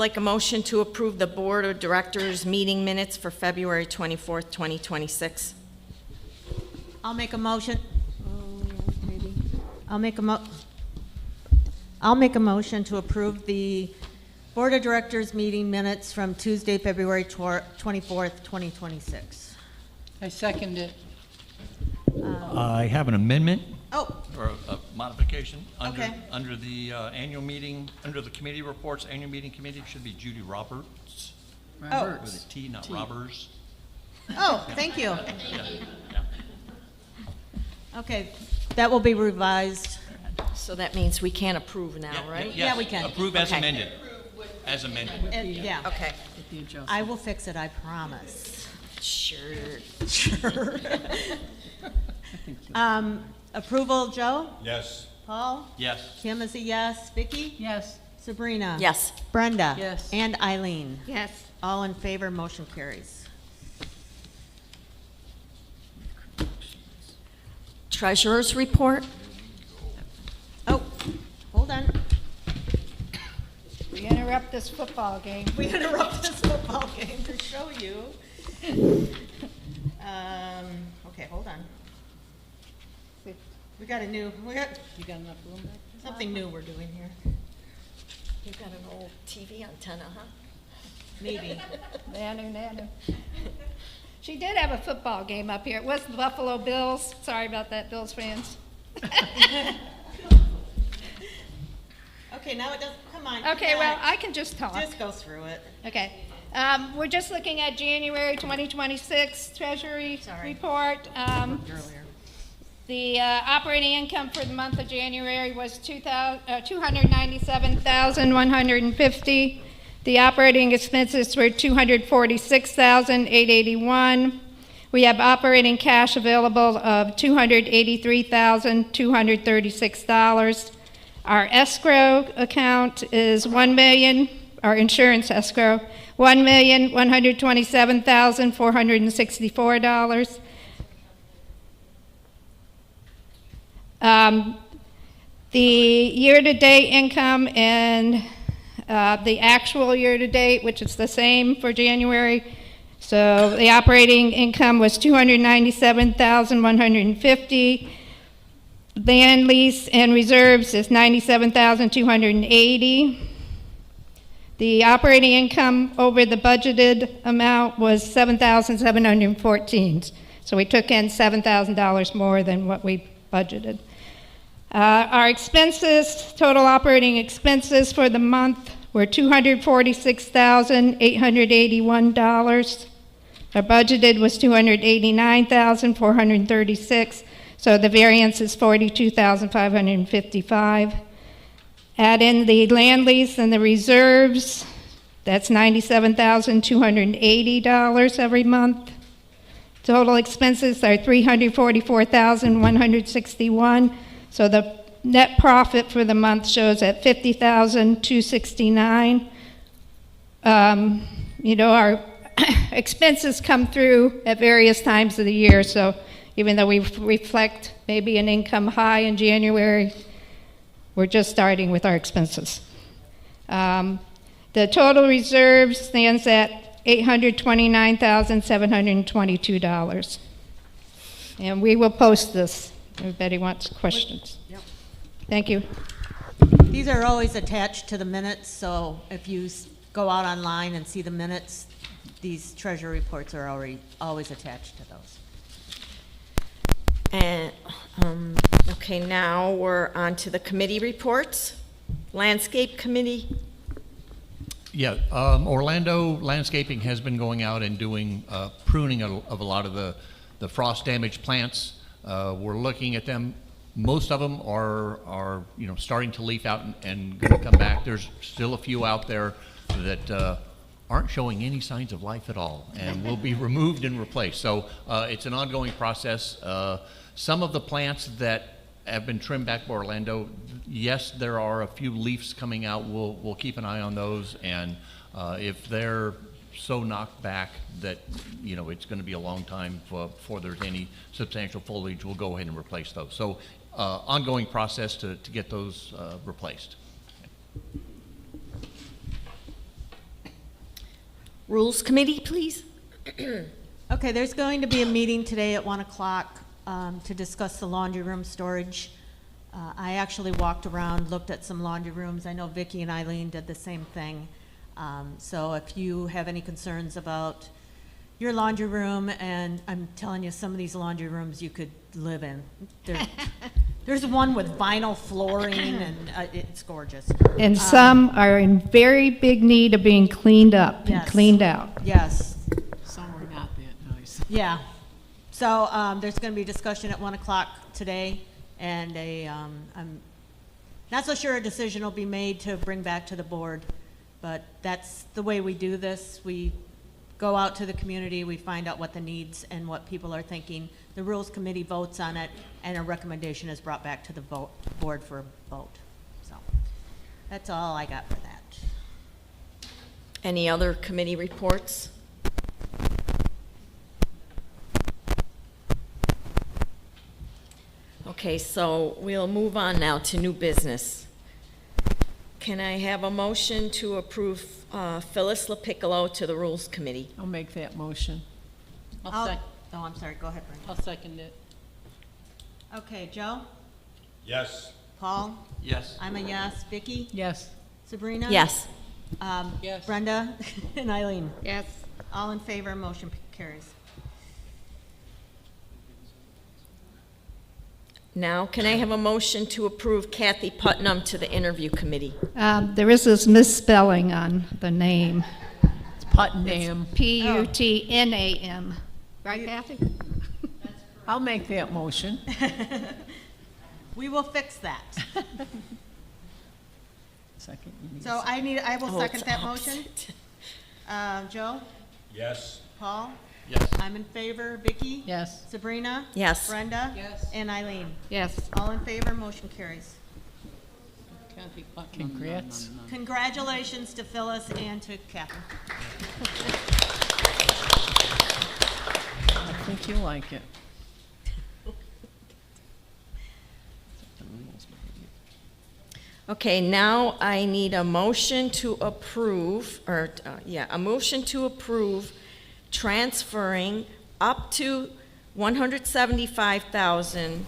like a motion to approve the Board of Directors meeting minutes for February 24th, 2026. I'll make a motion. I'll make a motion to approve the Board of Directors meeting minutes from Tuesday, February 24th, 2026. I second it. I have an amendment. Oh, Or a modification. Okay. Under the annual meeting, under the committee reports, annual meeting committee, should be Judy Roberts. Robert. With a T, not T. Robbers. oh, thank you. Yeah, yeah. Okay, that will be revised. So that means we can't approve now, Yeah, right? yes. Yeah, we can. Approve as Okay. amended. As amended. And, yeah, Okay. With the adjustment. I will fix it, I promise. Sure. Sure. I think so. Approval, Joe? Yes. Paul? Yes. Kim is a yes. Vicky? Yes. Sabrina? Yes. Brenda? Yes. And Eileen? Yes. All in favor, motion carries. Treasurer's report. Oh, hold on. We interrupt this football game. We interrupt this football game to show you. Okay, hold on. We got You got enough room back there? something new we're doing here. You got an old TV antenna, huh? Maybe. Nanu. She did have a football game up here. It was the Buffalo Bills. Sorry about that, Bills fans. Okay, now it doesn't, come on. Okay, well, I can just talk. Just go through it. Okay. We're just looking at January 2026 Treasury Sorry. report. Earlier. The operating income for the month of January was $297,150. The operating expenses were $246,881. We have operating cash available of $283,236. Our escrow account is $1 million. Our insurance escrow $1,127,464. The year-to-date income and the actual year-to-date, which is the same for January. So the operating income was $297,150. Land lease and reserves is $97,280. The operating income over the budgeted amount was $7,714. So we took in $7,000 more than what we budgeted. Our expenses, total operating expenses for the month were $246,881. Our budgeted was $289,436. So the variance is $42,555. Add in the land lease and the reserves, that's $97,280 every month. Total expenses are $344,161. So the net profit for the month shows at $50,269. Our expenses come through at various times of the year, so even though we reflect maybe an income high in January, we're just starting with our expenses. The total reserve stands at $829,722. And we will post this. Everybody wants questions. Yep. Thank you. These are always attached to the minutes, so if you go out online and see the minutes, these treasury reports are always attached to those. And, okay, now we're on to the committee reports. Landscape Committee. Yeah, Orlando Landscaping has been going out and doing pruning of a lot of the frost damaged plants. We're looking at them. Most of them are starting to leaf out and going to come back. There's still a few out there that aren't showing any signs of life at all and will be removed and replaced. So it's an ongoing process. Some of the plants that have been trimmed back by Orlando, yes, there are a few leaves coming out. We'll keep an eye on those, and if they're so knocked back that it's going to be a long time before there's any substantial foliage, we'll go ahead and replace those. So ongoing process to get those replaced. Rules Committee, please? Okay, there's going to be a meeting today at 1 o'clock to discuss the laundry room storage. I actually walked around, looked at some laundry rooms. I know Vicki and Eileen did the same thing. So if you have any concerns about your laundry room, and I'm telling you, some of these laundry rooms you could live in. There's one with vinyl flooring, and it's gorgeous. And some are in very big need of being cleaned up and Yes. cleaned out. Yes, Some are not that nice. yeah. So there's going to be discussion at 1 o'clock today, and I'm not so sure a decision will be made to bring back to the board, but that's the way we do this. We go out to the community, we find out what the needs and what people are thinking. The Rules Committee votes on it, and a recommendation is brought back to the board for a vote. So that's all I got for that. Any other committee reports? Okay, so we'll move on now to new business. Can I have a motion to approve Phyllis LaPiccolo to the Rules Committee? I'll make that motion. Oh, I'm sorry, go ahead, Brenda. I'll second it. Okay, Joe? Yes. Paul? Yes. I'm a yes. Vicki? Yes. Sabrina? Yes. Yes. Brenda? And Eileen? Yes. All in favor, motion carries. Now, can I have a motion to approve Kathy Putnam to the Interview Committee? There is this misspelling on the name. It's Putnam. Putnam. Right, Kathy? I'll make that motion. We will fix that. Second. you need So I will Oh, second it's that motion. opposite. Joe? Yes. Paul? Yes. I'm in favor. Vicki? Yes. Sabrina? Yes. Brenda? Yes. And Eileen? Yes. All in favor, motion carries. Congrats. Congratulations to Phyllis and to Catherine. I think you like it. Okay, now I need a motion to approve, a motion to approve transferring up to $175,000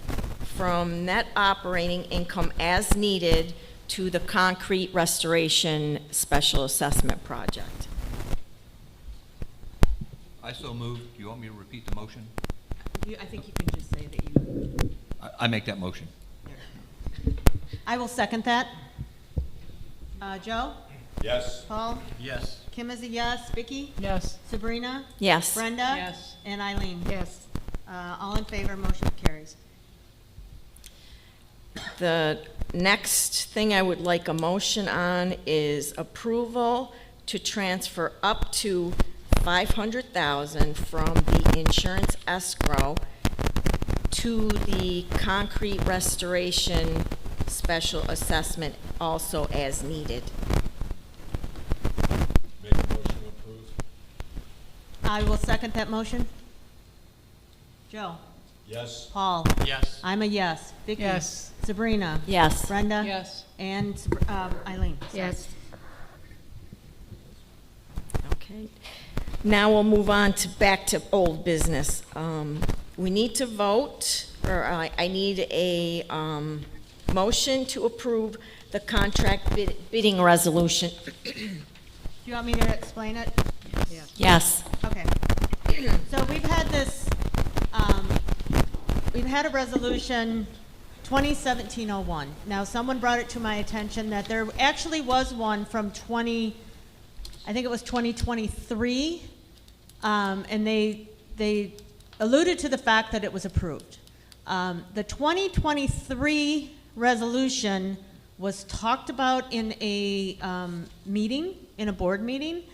from net operating income as needed to the concrete restoration special assessment project. I so moved. Do you want me to repeat the motion? I think you can just say that you. I make that motion. I will second that. Joe? Yes. Paul? Yes. Kim is a yes. Vicki? Yes. Sabrina? Yes. Brenda? Yes. And Eileen? Yes. All in favor, motion carries. The next thing I would like a motion on is approval to transfer up to $500,000 from the insurance escrow to the concrete restoration special assessment, also as needed. Make a motion to approve. I will second that motion. Joe? Yes. Paul? Yes. I'm a yes. Vicki? Yes. Sabrina? Yes. Brenda? Yes. And Eileen? Sorry. Yes. Okay. Now we'll move on to, back to old business. We need to vote, or I need a motion to approve the contract bidding resolution. Do you want me to explain it? Yes. Okay. So we've had this, we've had a resolution 2017-01. Now, someone brought it to my attention that there actually was one from I think it was 2023, and they alluded to the fact that it was approved. The 2023 resolution was talked about in a meeting, in a board meeting.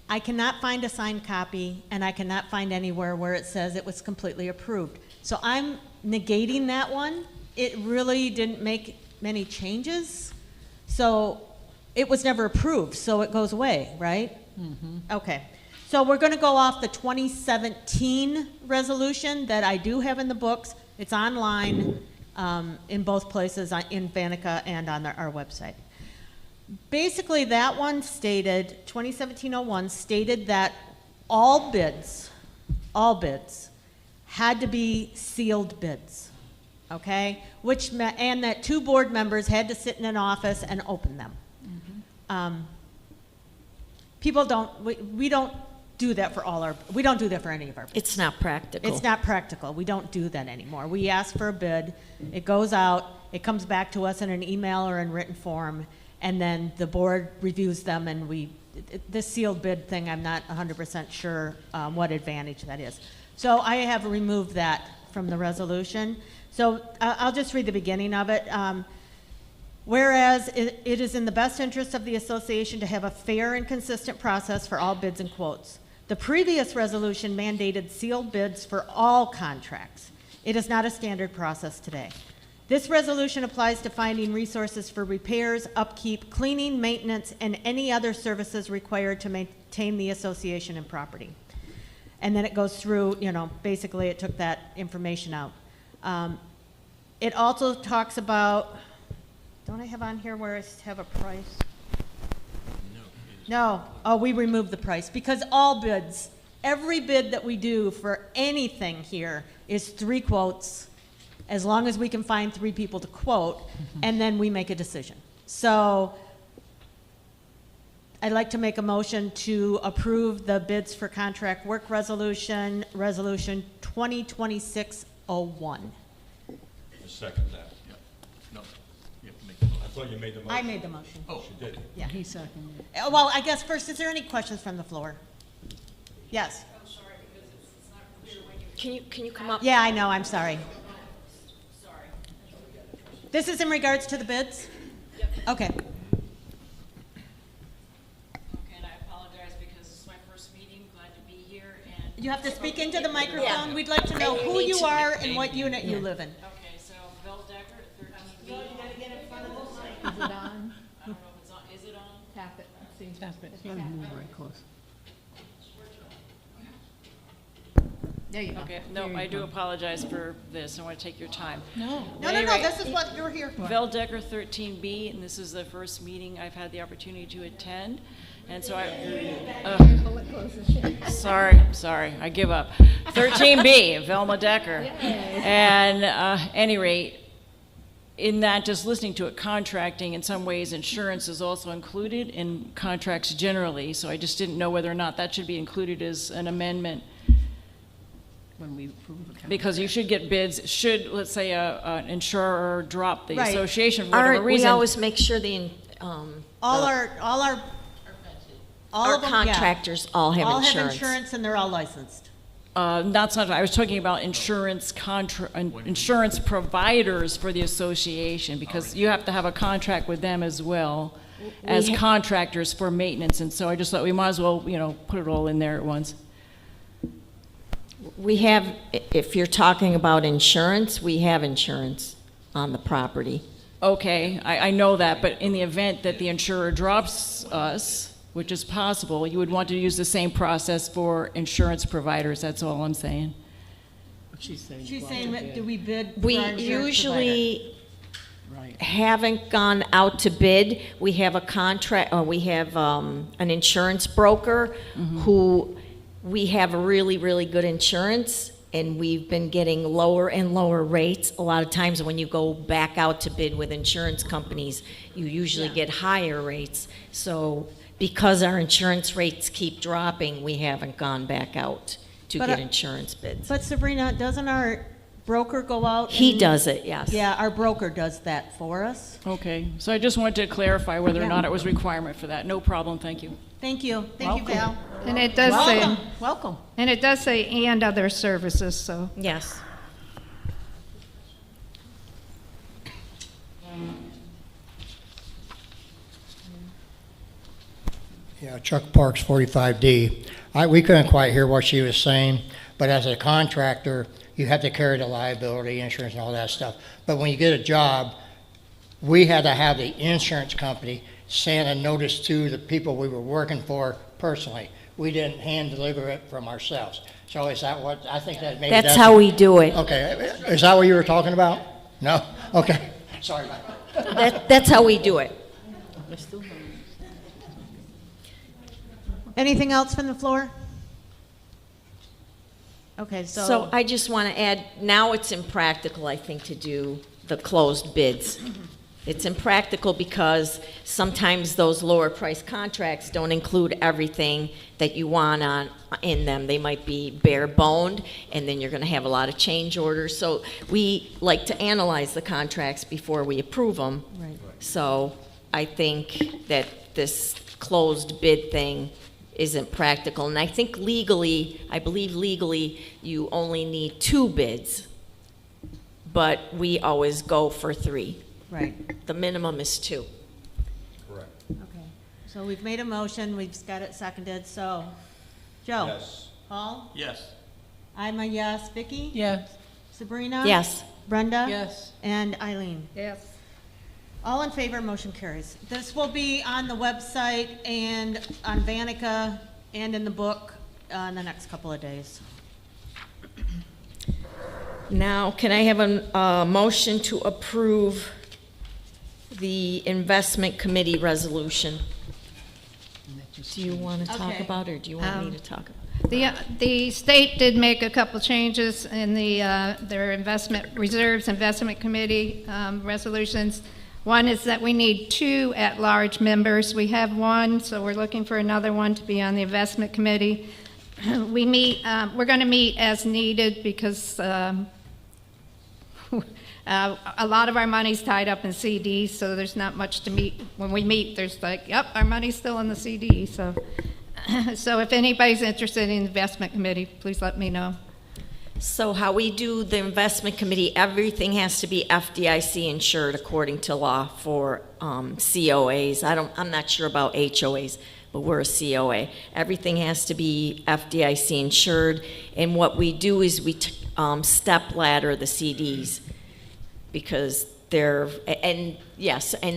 I cannot find a signed copy, and I cannot find anywhere where it says it was completely approved. So I'm negating that one. It really didn't make many changes. So it was never approved, so it goes away, right? Mm-hmm. Okay. So we're going to go off the 2017 resolution that I do have in the books. It's online in both places, in Vanica and on our website. Basically, that one stated, 2017-01 stated that all bids had to be sealed bids, okay? And that 2 board members had to sit in an office and open them. People don't, we don't do that for we don't do that for any of our bids. It's not practical. It's not practical. We don't do that anymore. We ask for a bid, it goes out, it comes back to us in an email or in written form, and then the board reviews them, and this sealed bid thing, I'm not 100% sure what advantage that is. So I have removed that from the resolution. So I'll just read the beginning of it. Whereas it is in the best interest of the association to have a fair and consistent process for all bids and quotes. The previous resolution mandated sealed bids for all contracts. It is not a standard process today. This resolution applies to finding resources for repairs, upkeep, cleaning, maintenance, and any other services required to maintain the association and property. And then it goes through, basically it took that information out. It also talks about, don't I have on here where I have a price? No. Oh, we removed the price because all bids, every bid that we do for anything here is 3 quotes, as long as we can find 3 people to quote, and then we make a decision. So I'd like to make a motion to approve the bids for contract work resolution 2026-01. I second that. No, you have to make the motion. I thought you made the motion. I made the motion. Oh, she did. Yeah. He seconded it. Well, I guess first, is there any questions from the floor? Yes. Can you come up? Yeah, I know, I'm sorry. This is in regards to the bids? Yep. Okay. Okay, and I apologize because this is my first meeting, glad to be here, and... You have to speak into the microphone. Yeah. We'd like to know And you who need you to- are and what unit you live in. Okay, so Bill Decker, 13B. Is it on? I don't know if it's on, is it on? Tap it. Tap it. It's gonna move right close. There you go. Okay, no, I do apologize for this, I want to take your time. No. No, this is what you're here for. Bill Decker, 13B, and this is the first meeting I've had the opportunity to attend, and so sorry, I give up. 13B, Velma Decker. And any rate, in that, just listening to it, contracting, in some ways, insurance is also included in contracts generally, so I just didn't know whether or not that should be included as an amendment. When we approve the contract. Because you should get bids, should, let's say, an insurer drop the Right. association for whatever We reason. always make sure All of our them, contractors all have all insurance. have insurance and they're all licensed. That's not, I was talking about insurance providers for the association, because you have to have a contract with them as well as contractors for maintenance, and so I just thought we might as well, put it all in there at once. We have, if you're talking about insurance, we have insurance on the property. Okay, I know that, but in the event that the insurer drops us, which is possible, you would want to use the same process for insurance providers, that's all I'm saying. She's saying. She's go out saying, to that, bid. do we bid for We our insurance usually Right. haven't gone out to bid. We have a contract, or we have an insurance broker who, we have really, really good insurance, and we've been getting lower and lower rates. A lot of times when you go back out to bid with insurance companies, you usually get higher rates. So because our insurance rates keep dropping, we haven't gone back out to But, get insurance bids. But Sabrina, doesn't our broker go out? He and- does it, yes. Yeah, our broker does that for us. Okay, so I just wanted to clarify whether or Yeah. not it was a requirement for that. No problem, thank you. Thank you. Thank you, Val. And it does say, Welcome. Welcome. and it does say and other services, so. Yes. Yeah, Chuck Parks, 45D. We couldn't quite hear what she was saying, but as a contractor, you have to carry the liability insurance and all that stuff. But when you get a job, we had to have the insurance company send a notice to the people we were working for personally. We didn't hand deliver it from ourselves. So is that what, I think that maybe That's how we do it. Okay, is that what you were talking about? No? Okay, sorry about that. That's how we do it. We're still gonna Anything else from the floor? Okay, So I just want to add, now it's impractical, I think, to do the closed bids. It's impractical because sometimes those lower price contracts don't include everything that you want in them. They might be bare boned, and then you're going to have a lot of change orders. So we like to analyze the contracts before we approve them. Right. So I think that this closed bid thing isn't practical. And I think legally, I believe legally, you only need 2 bids, but we always go for 3. Right. The minimum is 2. Correct. Okay. So we've made a motion, we've got it seconded, so, Joe? Yes. Paul? Yes. I'm a yes. Vicky? Yes. Sabrina? Yes. Brenda? Yes. And Eileen? Yes. All in favor, motion carries. This will be on the website and on Vanica and in the book in the next couple of days. Now, can I have a motion to approve the investment committee resolution? Do you want to talk Okay. about it, or do you want me to talk about it? The state did make a couple changes in their investment reserves, investment committee resolutions. One is that we need 2 at-large members. We have 1, so we're looking for another one to be on the investment committee. We're going to meet as needed because a lot of our money's tied up in CDs, so there's not much to meet. When we meet, there's like, yep, our money's still in the CD. So if anybody's interested in the investment committee, please let me know. So how we do the investment committee, everything has to be FDIC insured according to law for COAs. I'm not sure about HOAs, but we're a COA. Everything has to be FDIC insured, and what we do is we step ladder the CDs because and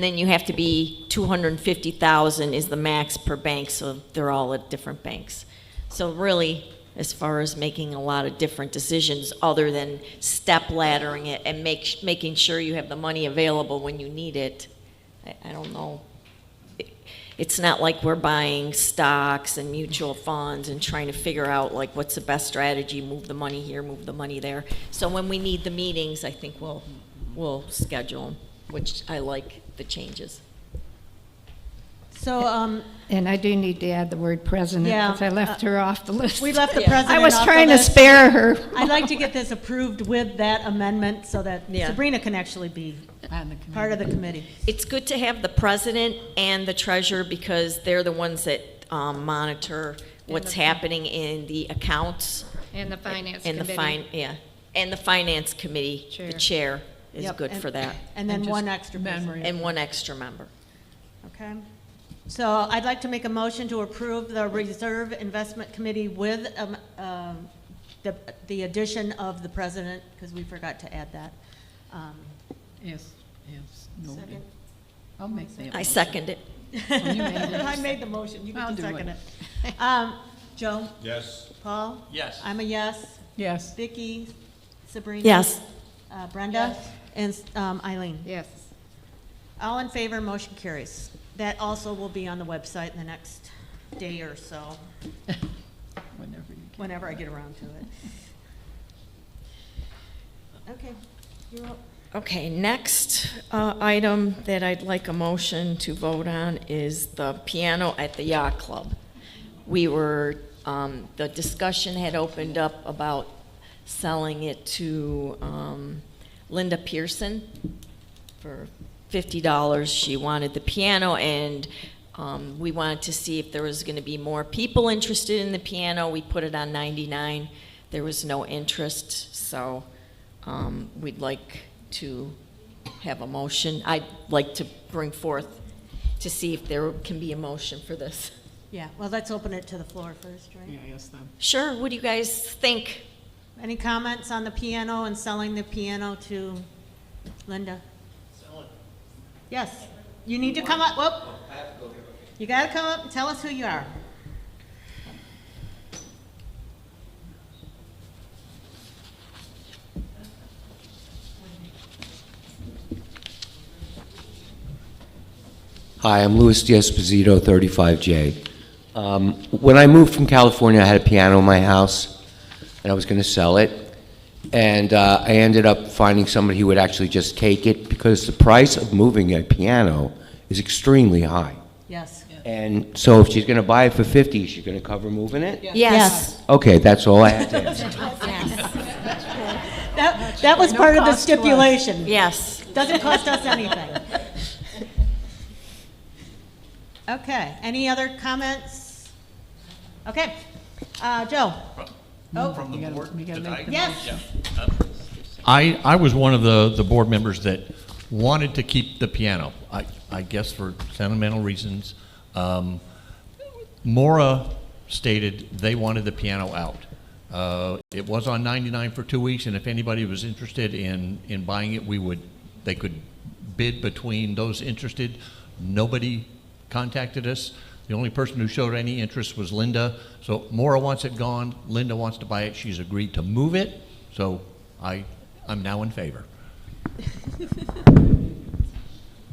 then you have to be 250,000 is the max per bank, so they're all at different banks. So really, as far as making a lot of different decisions other than step laddering it and making sure you have the money available when you need it, I don't know. It's not like we're buying stocks and mutual funds and trying to figure out like what's the best strategy, move the money here, move the money there. So when we need the meetings, I think we'll schedule them, which I like the changes. So, And I do need to add the word president Yeah, because I left her off the list. we left the president I was off the trying to list. spare her. I'd like to get this approved with that amendment so that Yeah. Sabrina can actually be On the committee. part of the committee. It's good to have the president and the treasurer because they're the ones that monitor what's happening in the accounts. And the finance And committee. and the finance committee, the chair is Yep, good and- for that, And then And one just extra person. memory. and 1 extra member. Okay. So I'd like to make a motion to approve the Reserve Investment Committee with the addition of the president, because we forgot to add that. Yes, noted. Second. I'll make the. I second it. Oh, you made it. I made the motion, you I'll can do second it. it. Joe? Yes. Paul? Yes. I'm a yes. Yes. Vicky? Sabrina? Yes. Brenda? And Eileen? Yes. All in favor, motion carries. That also will be on the website in the next day or so, Whenever you can. whenever I get around to it. Okay, you're up. Okay, next item that I'd like a motion to vote on is the piano at the yacht club. We were, the discussion had opened up about selling it to Linda Pearson for $50. She wanted the piano, and we wanted to see if there was going to be more people interested in the piano. We put it on 99. There was no interest, so we'd like to have a motion. I'd like to bring forth to see if there can be a motion for this. Yeah, well, let's open it to the floor first, right? Yeah, yes, then. Sure, what do you guys think? Any comments on the piano and selling the piano to Linda? Sell it. Yes. You need to come up, whoop. You gotta come up and tell us who you are. Hi, I'm Louis D'Esposito, 35J. When I moved from California, I had a piano in my house, and I was going to sell it. And I ended up finding somebody who would actually just take it, because the price of moving a piano is extremely high. Yes. And so if she's going to buy it for 50, is she going to cover moving it? Yes. Okay, that's all I had to ask. That was part of the cost to us. stipulation. Yes. Doesn't cost us anything. Okay, any other comments? Okay, Joe? Oh, From the You gotta- board you gotta tonight? make the yes. I was one of the board members that wanted to keep the piano, I guess for sentimental reasons. Maura stated they wanted the piano out. It was on 99 for 2 weeks, and if anybody was interested in buying it, they could bid between those interested. Nobody contacted us. The only person who showed any interest was Linda. So Maura wants it gone, Linda wants to buy it, she's agreed to move it, so I'm now in favor.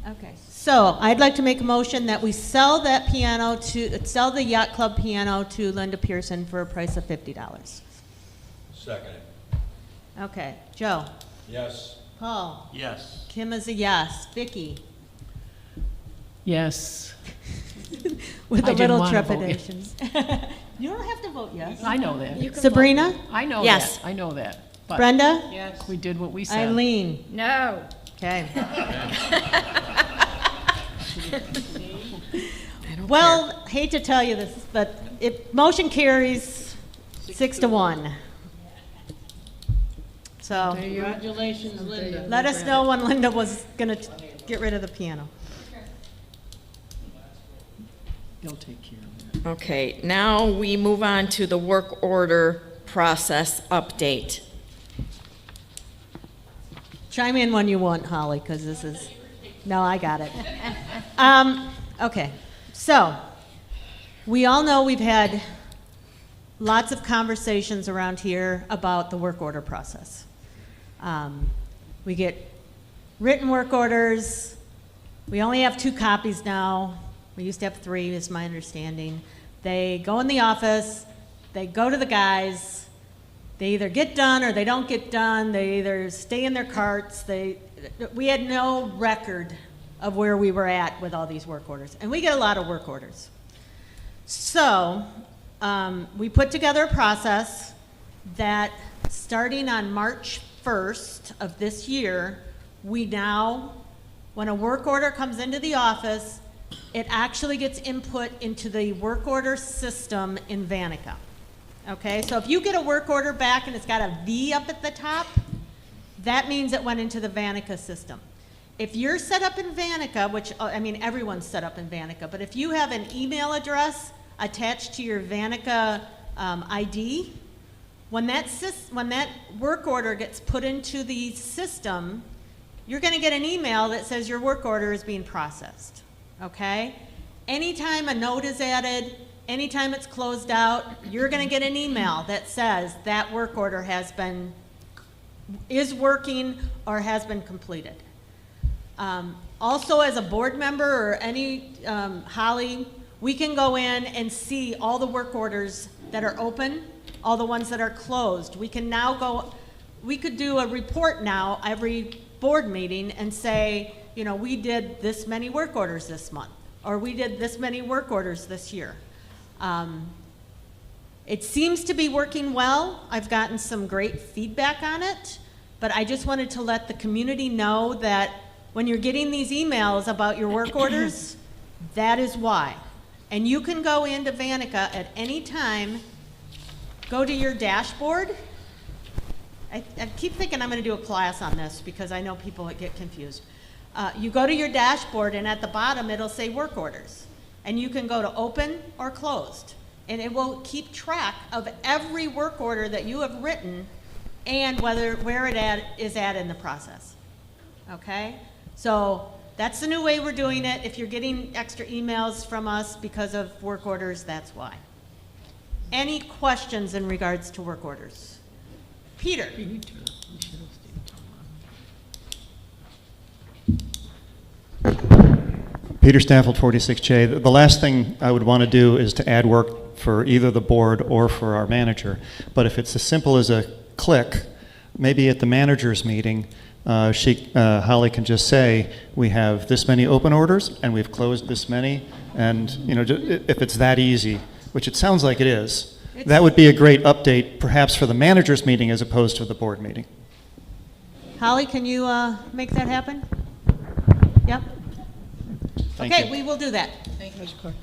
Okay, so I'd like to make a motion that we sell sell the Yacht Club piano to Linda Pearson for a price of $50. Second. Okay, Joe? Yes. Paul? Yes. Kim is a yes. Vicky? Yes. With I a didn't little wanna vote trepidation. You don't have to vote yes. I know that. Sabrina? I know Yes. that. I know that. But Brenda? we did what we said. Eileen? No. Okay. Well, hate to tell you this, but motion carries 6-1. So, Congratulations, Linda. let us know when Linda was gonna get rid of the piano. He'll take care of that. Okay, now we move on to the work order process update. Chime in when you want, Holly, because this is, no, I got it. Okay, so, we all know we've had lots of conversations around here about the work order process. We get written work orders. We only have 2 copies now. We used to have 3, is my understanding. They go in the office, they go to the guys, they either get done or they don't get done, they either stay in their carts, we had no record of where we were at with all these work orders. And we get a lot of work orders. So, we put together a process that starting on March 1st of this year, we now, when a work order comes into the office, it actually gets input into the work order system in Vanica. Okay, so if you get a work order back and it's got a V up at the top, that means it went into the Vanica system. If you're set up in Vanica, which, I mean, everyone's set up in Vanica, but if you have an email address attached to your Vanica ID, when that work order gets put into the system, you're gonna get an email that says your work order is being processed, okay? Anytime a note is added, anytime it's closed out, you're gonna get an email that says that work order is working or has been completed. Also, as a board member or any, Holly, we can go in and see all the work orders that are open, all the ones that are closed. We can now we could do a report now every board meeting and say, you know, we did this many work orders this month, or we did this many work orders this year. It seems to be working well. I've gotten some great feedback on it, but I just wanted to let the community know that when you're getting these emails about your work orders, that is why. And you can go into Vanica at any time, go to your dashboard. I keep thinking I'm going to do a class on this because I know people get confused. You go to your dashboard and at the bottom it'll say work orders. And you can go to open or closed. And it will keep track of every work order that you have written and where it is at in the process. Okay? So that's the new way we're doing it. If you're getting extra emails from us because of work orders, that's why. Any questions in regards to work orders? Peter? Peter Stanfield, 46J. The last thing I would want to do is to add work for either the board or for our manager. But if it's as simple as a click, maybe at the manager's meeting, Holly can just say, we have this many open orders and we've closed this many. And if it's that easy, which it sounds like it is, that would be a great update, perhaps for the manager's meeting as opposed to the board meeting. Holly, can you make that happen? Yep. Thank Okay, you. we will do that. Thank you, Mr. Clerk.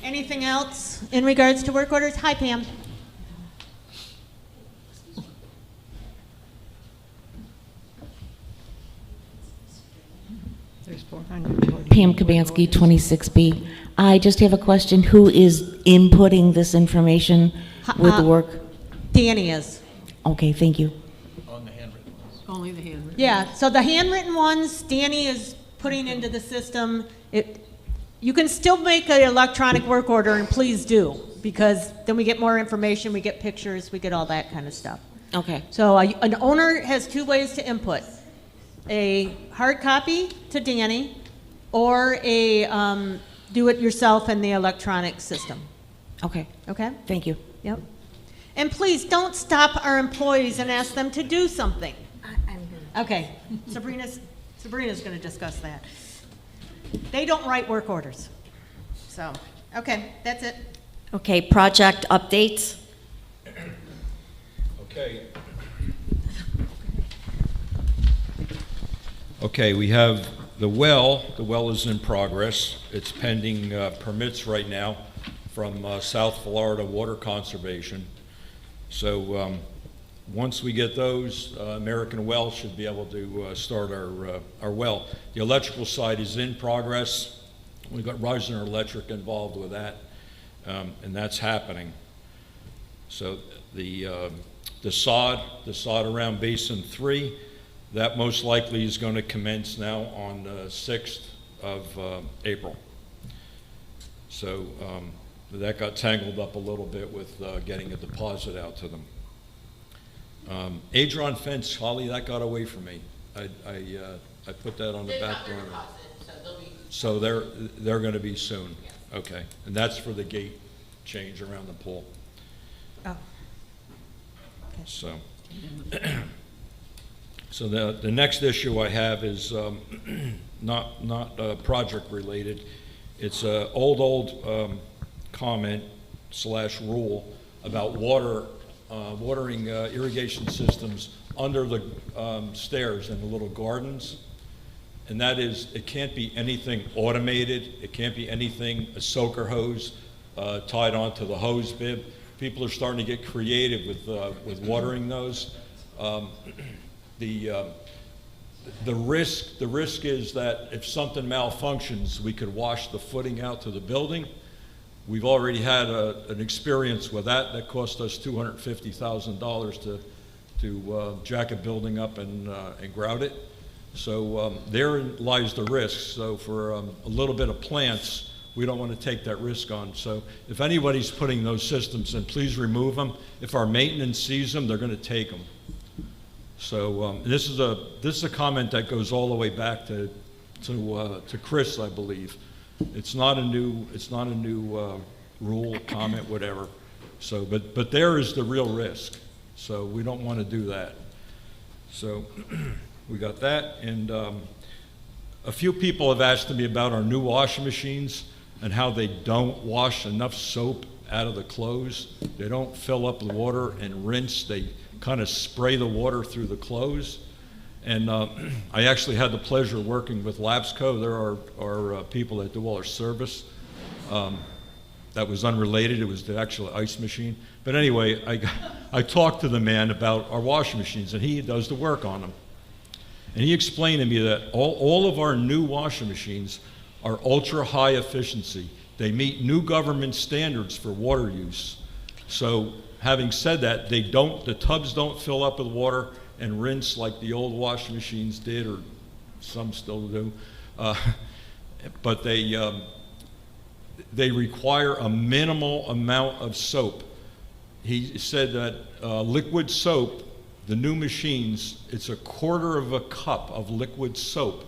Anything else in regards to work orders? Hi, Pam. There's 400. Pam Kabansky, 26B. I just have a question. Who is inputting this information with the work? Danny is. Okay, thank you. On the handwritten ones. Only the handwritten. Yeah, so the handwritten ones, Danny is putting into the system. You can still make an electronic work order, and please do, because then we get more information, we get pictures, we get all that kind of stuff. Okay. So an owner has two ways to input. A hard copy to Danny, or a do-it-yourself in the electronic system. Okay. Okay? Thank you. Yep. And please, don't stop our employees and ask them to do something. Okay, Sabrina's going to discuss that. They don't write work orders. So, okay, that's it. Okay, project updates. Okay. Okay, we have the well. The well is in progress. It's pending permits right now from South Florida Water Conservation. So once we get those, American Well should be able to start our well. The electrical side is in progress. We've got Risner Electric involved with that, and that's happening. So the sod around Basin 3, that most likely is going to commence now on the 6th of April. So that got tangled up a little bit with getting a deposit out to them. Adron fence, Holly, that got away from me. I put that on the back burner. So they're going to be soon. Okay, and that's for the gate change around the pool. Oh. Okay. So, so the next issue I have is not project related. It's an old comment / rule about watering irrigation systems under the stairs in the little gardens. And that is, it can't be anything automated. It can't be anything, a soaker hose tied onto the hose bib. People are starting to get creative with watering those. The risk is that if something malfunctions, we could wash the footing out to the building. We've already had an experience with that. That cost us $250,000 to jack a building up and grout it. So therein lies the risk. So for a little bit of plants, we don't want to take that risk on. So if anybody's putting those systems in, please remove them. If our maintenance sees them, they're going to take them. So this is a comment that goes all the way back to Chris, I believe. It's not a new rule, comment, whatever. So, but there is the real risk. So we don't want to do that. So we got that, and a few people have asked me about our new washing machines and how they don't wash enough soap out of the clothes. They don't fill up the water and rinse. They kind of spray the water through the clothes. And I actually had the pleasure of working with Labsco. There are people that do all our service. That was unrelated. It was the actual ice machine. But anyway, I talked to the man about our washing machines, and he does the work on them. And he explained to me that all of our new washing machines are ultra high efficiency. They meet new government standards for water use. So having said that, the tubs don't fill up with water and rinse like the old washing machines did, or some still do. But they require a minimal amount of soap. He said that liquid soap, the new machines, it's a quarter of a cup of liquid soap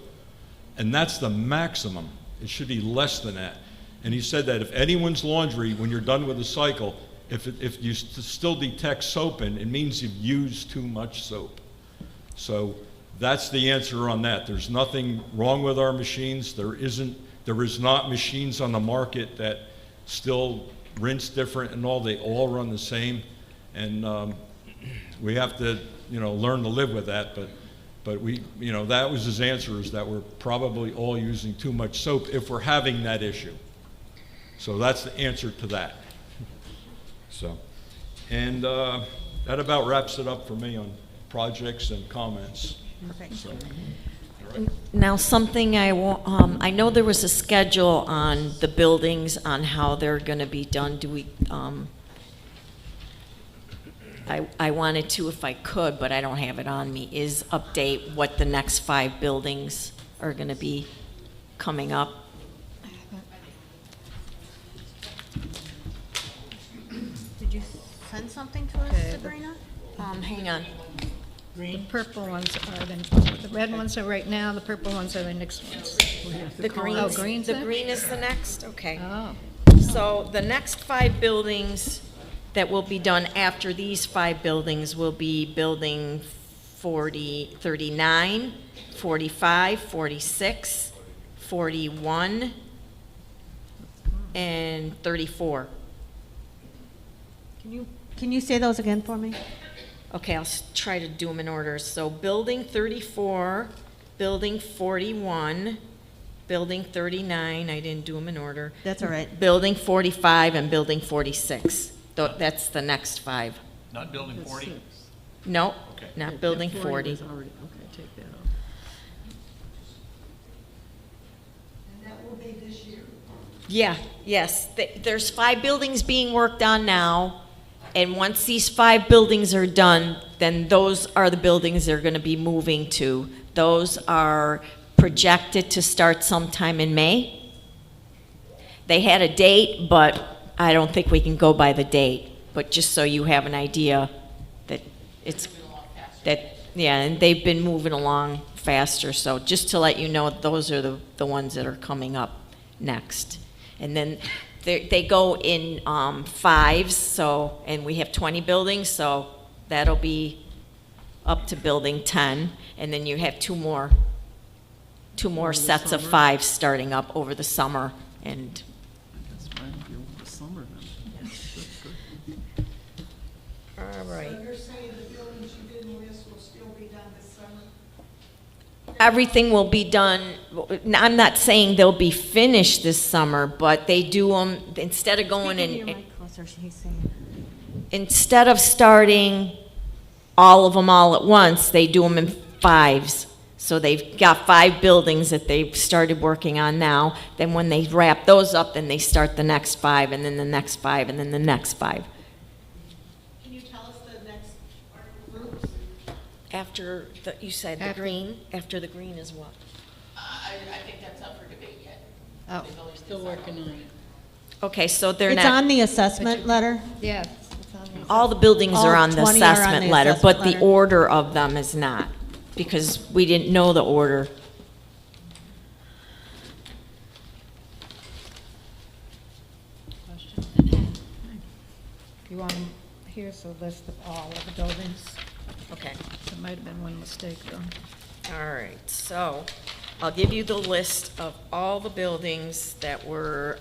and that's the maximum. It should be less than that. And he said that if anyone's laundry, when you're done with the cycle, if you still detect soap in, it means you've used too much soap. So that's the answer on that. There's nothing wrong with our machines. There is not machines on the market that still rinse different and all. They all run the same. And we have to, learn to live with that. But we, that was his answer, is that we're probably all using too much soap if we're having that issue. So that's the answer to that. So, and that about wraps it up for me on projects and comments. Perfect. So, Now, something I know there was a schedule on the buildings on how they're going to be done. Do we, I wanted to, if I could, but I don't have it on me, is update what the next 5 buildings are going to be coming up. Did you send something to us, Okay, Sabrina? Hang on. The purple ones are the red ones are right now, the purple ones are the next ones. The green, Oh, green's the next? green is the next? Okay. Oh, So the next 5 buildings that will be done after these 5 buildings will be building 39, 45, 46, 41, and 34. Can you say those again for me? Okay, I'll try to do them in order. So building 34, building 41, building 39, I didn't do them in order. That's all right. Building 45 and building 46. That's the next 5. Not building 40? No, Okay. not building 40. was already, okay, take that off. Yeah, yes. There's 5 buildings being worked on now, and once these 5 buildings are done, then those are the buildings they're going to be moving to. Those are projected to start sometime in May. They had a date, but I don't think we can go by the date. But just so you have an idea that yeah, and they've been moving along faster. So just to let you know, those are the ones that are coming up next. And then they go in 5s, so, and we have 20 buildings, so that'll be up to building 10. And then you have two more sets of 5 starting up over the summer. And That's fine, if you want the summer then. all right. So you're saying the buildings you didn't list will still be done this summer? Everything will be done. I'm not saying they'll be finished this summer, but they do them, instead of going Speak into your in, mic closer, he's saying. instead of starting all of them all at once, they do them in 5s. So they've got 5 buildings that they've started working on now. Then when they wrap those up, then they start the next 5, and then the next 5, and then the next 5. Can you tell us the next groups? After you said the green, after the green is what? I think that's up for debate yet. Oh, Still working on it. Okay, so they're It's not. on the assessment letter. yeah. It's on the- All the buildings All are on the 20 are on assessment the letter, assessment but the letter. order of them is not, because we didn't know the order. You want, here's a list of all of the buildings. Okay. There might have been one mistake though. All right, so I'll give you the list of all the buildings that were,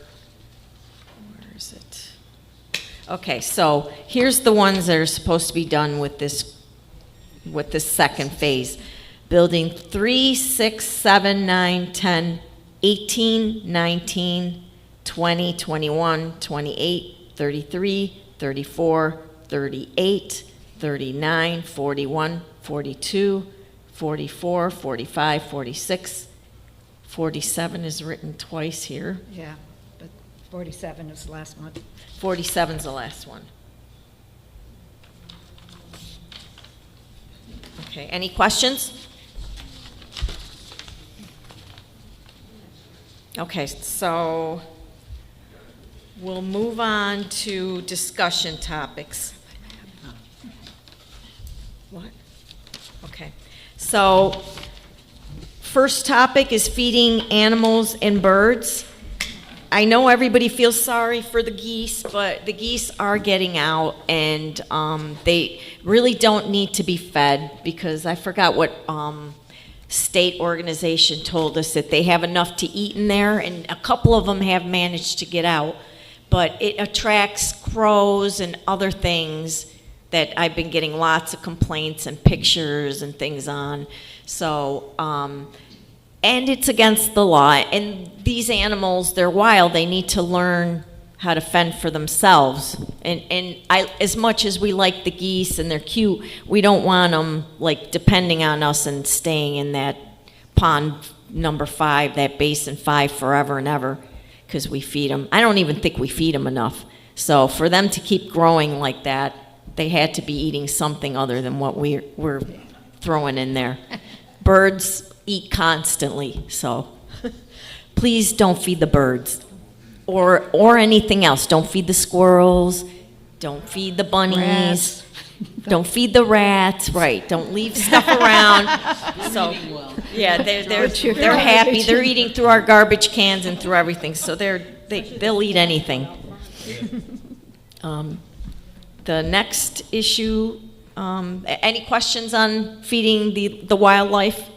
where is it? Okay, so here's the ones that are supposed to be done with this second phase. Building 3, 6, 7, 9, 10, 18, 19, 20, 21, 28, 33, 34, 38, 39, 41, 42, 44, 45, 46, 47 is written twice here. Yeah, but 47 is the last one. 47's the last one. Okay, any questions? Okay, so we'll move on to discussion topics. What? Okay, so First topic is feeding animals and birds. I know everybody feels sorry for the geese, but the geese are getting out, and they really don't need to be fed, because I forgot what state organization told us that they have enough to eat in there, and a couple of them have managed to get out, but it attracts crows and other things that I've been getting lots of complaints and pictures and things on. So, and it's against the law. And these animals, they're wild. They need to learn how to fend for themselves. And as much as we like the geese and they're cute, we don't want them like depending on us and staying in that pond number 5, that basin 5 forever and ever, because we feed them. I don't even think we feed them enough. So for them to keep growing like that, they had to be eating something other than what we're throwing in there. Birds eat constantly, so please don't feed the birds or anything else. Don't feed the squirrels, don't feed the bunnies, Rats. don't feed the rats, right, don't leave stuff around. So, yeah, they're happy, they're eating through our garbage cans and through everything, so they'll eat anything. The next issue, any questions on feeding the wildlife?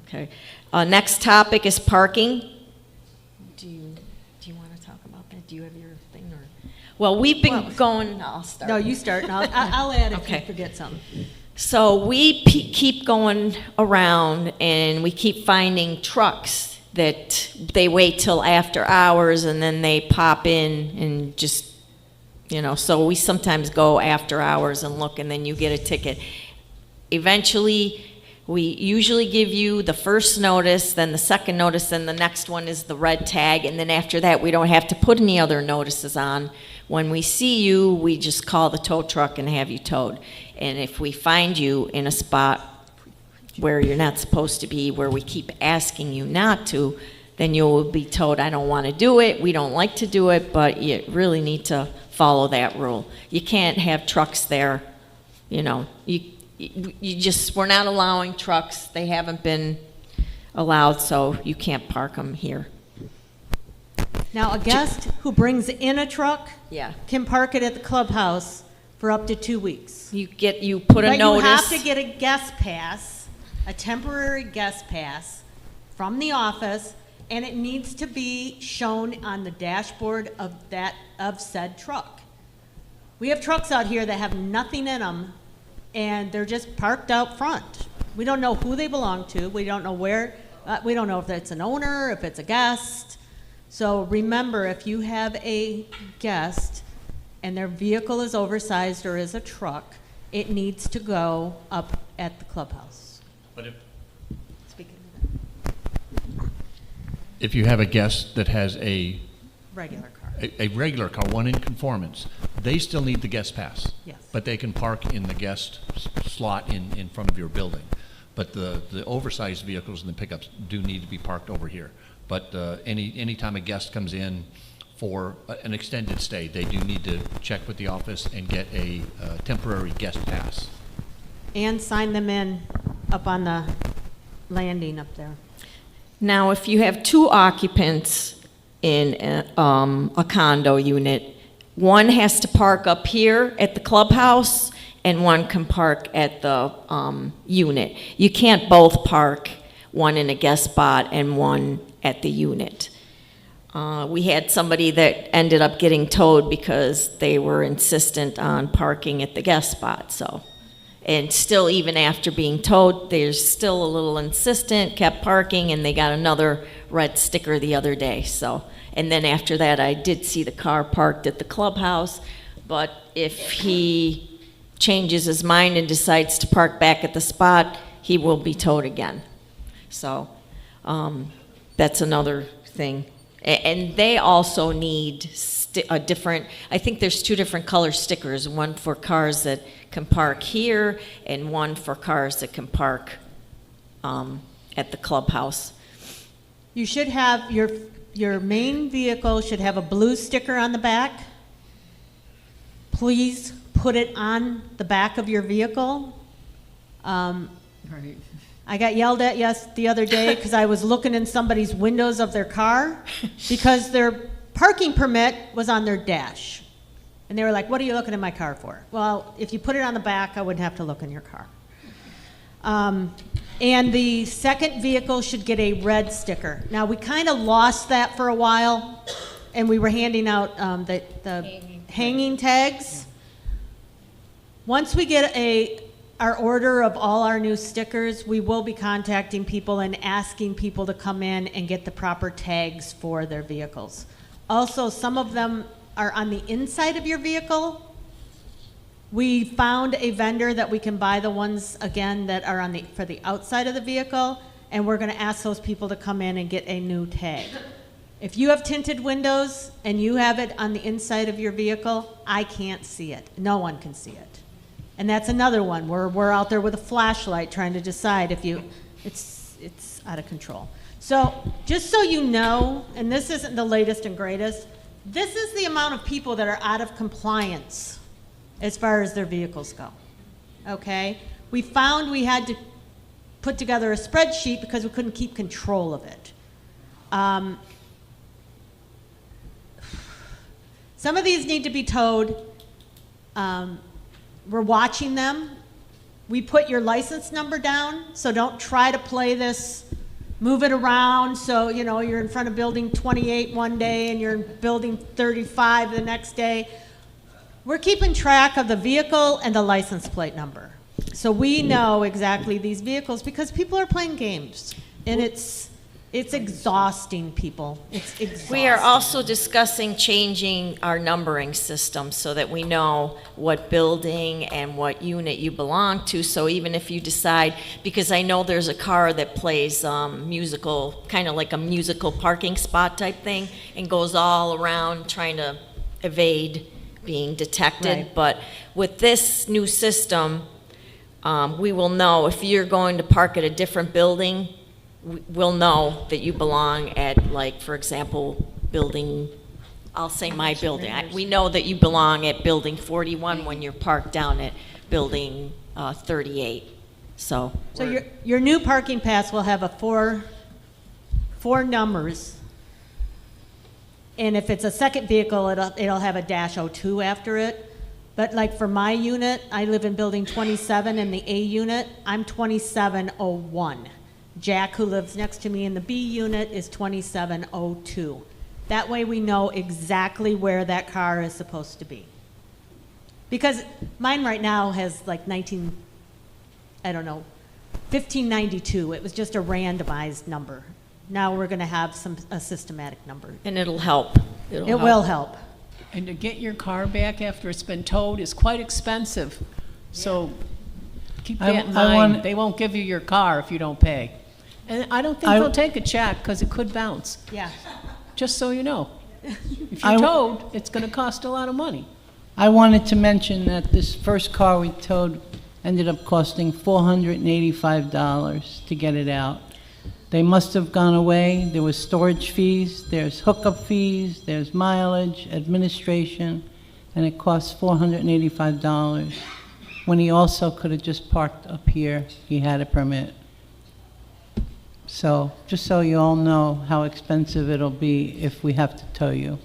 Okay. Next topic is parking. Do you want to talk about that? Do you have your thing? Well, we've been going, I'll start. No, you start, and I'll add if Okay. you forget something. So we keep going around, and we keep finding trucks that they wait till after hours, and then they pop in and just, so we sometimes go after hours and look, and then you get a ticket. Eventually, we usually give you the first notice, then the second notice, then the next one is the red tag, and then after that, we don't have to put any other notices on. When we see you, we just call the tow truck and have you towed. And if we find you in a spot where you're not supposed to be, where we keep asking you not to, then you'll be told, I don't want to do it, we don't like to do it, but you really need to follow that rule. You can't have trucks there, we're not allowing trucks. They haven't been allowed, so you can't park them here. Now, a guest who brings in a truck Yeah. can park it at the clubhouse for up to 2 weeks. You put a notice. But you have to get a guest pass, a temporary guest pass from the office, and it needs to be shown on the dashboard of said truck. We have trucks out here that have nothing in them, and they're just parked out front. We don't know who they belong to. We don't know where. We don't know if it's an owner, if it's a guest. So remember, if you have a guest and their vehicle is oversized or is a truck, it needs to go up at the clubhouse. But Speaking if you have a guest that has a regular car. a regular car, one in conformance, they still need the guest pass. Yes. But they can park in the guest slot in front of your building. But the oversized vehicles and the pickups do need to be parked over here. But anytime a guest comes in for an extended stay, they do need to check with the office and get a temporary guest pass. And sign them in up on the landing up there. Now, if you have 2 occupants in a condo unit, one has to park up here at the clubhouse and one can park at the unit. You can't both park, one in a guest spot and one at the unit. We had somebody that ended up getting towed because they were insistent on parking at the guest spot, so. And still, even after being towed, they're still a little insistent, kept parking, and they got another red sticker the other day, so. And then after that, I did see the car parked at the clubhouse, but if he changes his mind and decides to park back at the spot, he will be towed again. So, that's another thing. And they also need a different, I think there's 2 different color stickers, one for cars that can park here and one for cars that can park at the clubhouse. You should have, your main vehicle should have a blue sticker on the back. Please put it on the back of your vehicle. Right. I got yelled at the other day because I was looking in somebody's windows of their car because their parking permit was on their dash. And they were like, what are you looking in my car for? Well, if you put it on the back, I wouldn't have to look in your car. And the second vehicle should get a red sticker. Now, we kind of lost that for a while, and we were handing out the hanging tags. Once we get our order of all our new stickers, we will be contacting people and asking people to come in and get the proper tags for their vehicles. Also, some of them are on the inside of your vehicle. We found a vendor that we can buy the ones, again, that are for the outside of the vehicle, and we're gonna ask those people to come in and get a new tag. If you have tinted windows and you have it on the inside of your vehicle, I can't see it. No one can see it. And that's another one where we're out there with a flashlight trying to decide if it's out of control. So just so you know, and this isn't the latest and greatest, this is the amount of people that are out of compliance as far as their vehicles go, okay? We found we had to put together a spreadsheet because we couldn't keep control of it. Some of these need to be towed. We're watching them. We put your license number down, so don't try to play this, move it around, so you know you're in front of building 28 one day and you're in building 35 the next day. We're keeping track of the vehicle and the license plate number. So we know exactly these vehicles because people are playing games, and it's exhausting, people. It's exhausting. We are also discussing changing our numbering system so that we know what building and what unit you belong to. So even if you decide, because I know there's a car that plays musical, kind of like a musical parking spot type thing, and goes all around trying to evade being detected. Right. But with this new system, we will know if you're going to park at a different building, we'll know that you belong at, like, for example, building, I'll say my building. We know that you belong at building 41 when you're parked down at building 38. So your new parking pass will have four numbers. And if it's a second vehicle, it'll have a -02 after it. But like for my unit, I live in building 27 in the A unit, I'm 2701. Jack, who lives next to me in the B unit, is 2702. That way we know exactly where that car is supposed to be. Because mine right now has like 1592. It was just a randomized number. Now we're gonna have a systematic number. And it'll help. It will help. And to get your car back after it's been towed is quite expensive. So keep that in mind. They won't give you your car if you don't pay. And I don't think they'll take a check because it could bounce. Yeah. Just so you know. If you're towed, it's going to cost a lot of money. I wanted to mention that this first car we towed ended up costing $485 to get it out. They must have gone away. There was storage fees, there's hookup fees, there's mileage, administration, and it cost $485 when he also could have just parked up here. He had a permit. So just so you all know how expensive it'll be if we have to tow you.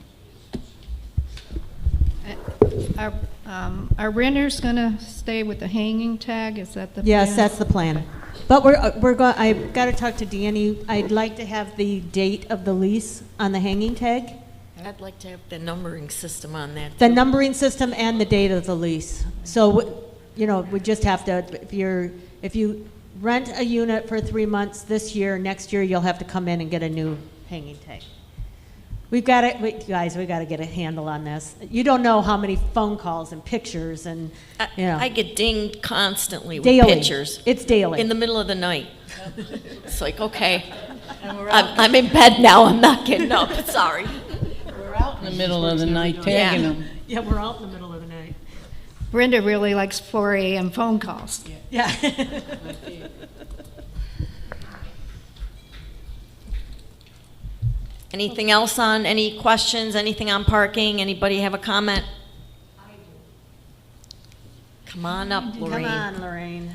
Are renters gonna stay with the hanging tag? Is that the plan? Yes, that's the plan. But I've got to talk to Danny. I'd like to have the date of the lease on the hanging tag. I'd like to have the numbering system on that. The numbering system and the date of the lease. So, you know, we just have to, if you rent a unit for 3 months this year, next year you'll have to come in and get a new hanging tag. Guys, we got to get a handle on this. You don't know how many phone calls and pictures and, you know. I get dinged constantly with Daily. pictures. It's daily. In the middle of the night. It's like, okay, I'm in bed now, I'm not getting up, sorry. We're out in the middle of the night tagging them. Yeah, we're out in the middle of the night. Brenda really likes 4 a.m. phone calls. Yeah. Anything else on, any questions, anything on parking? Anybody have a comment? Come on up, Lorraine. Come on, Lorraine.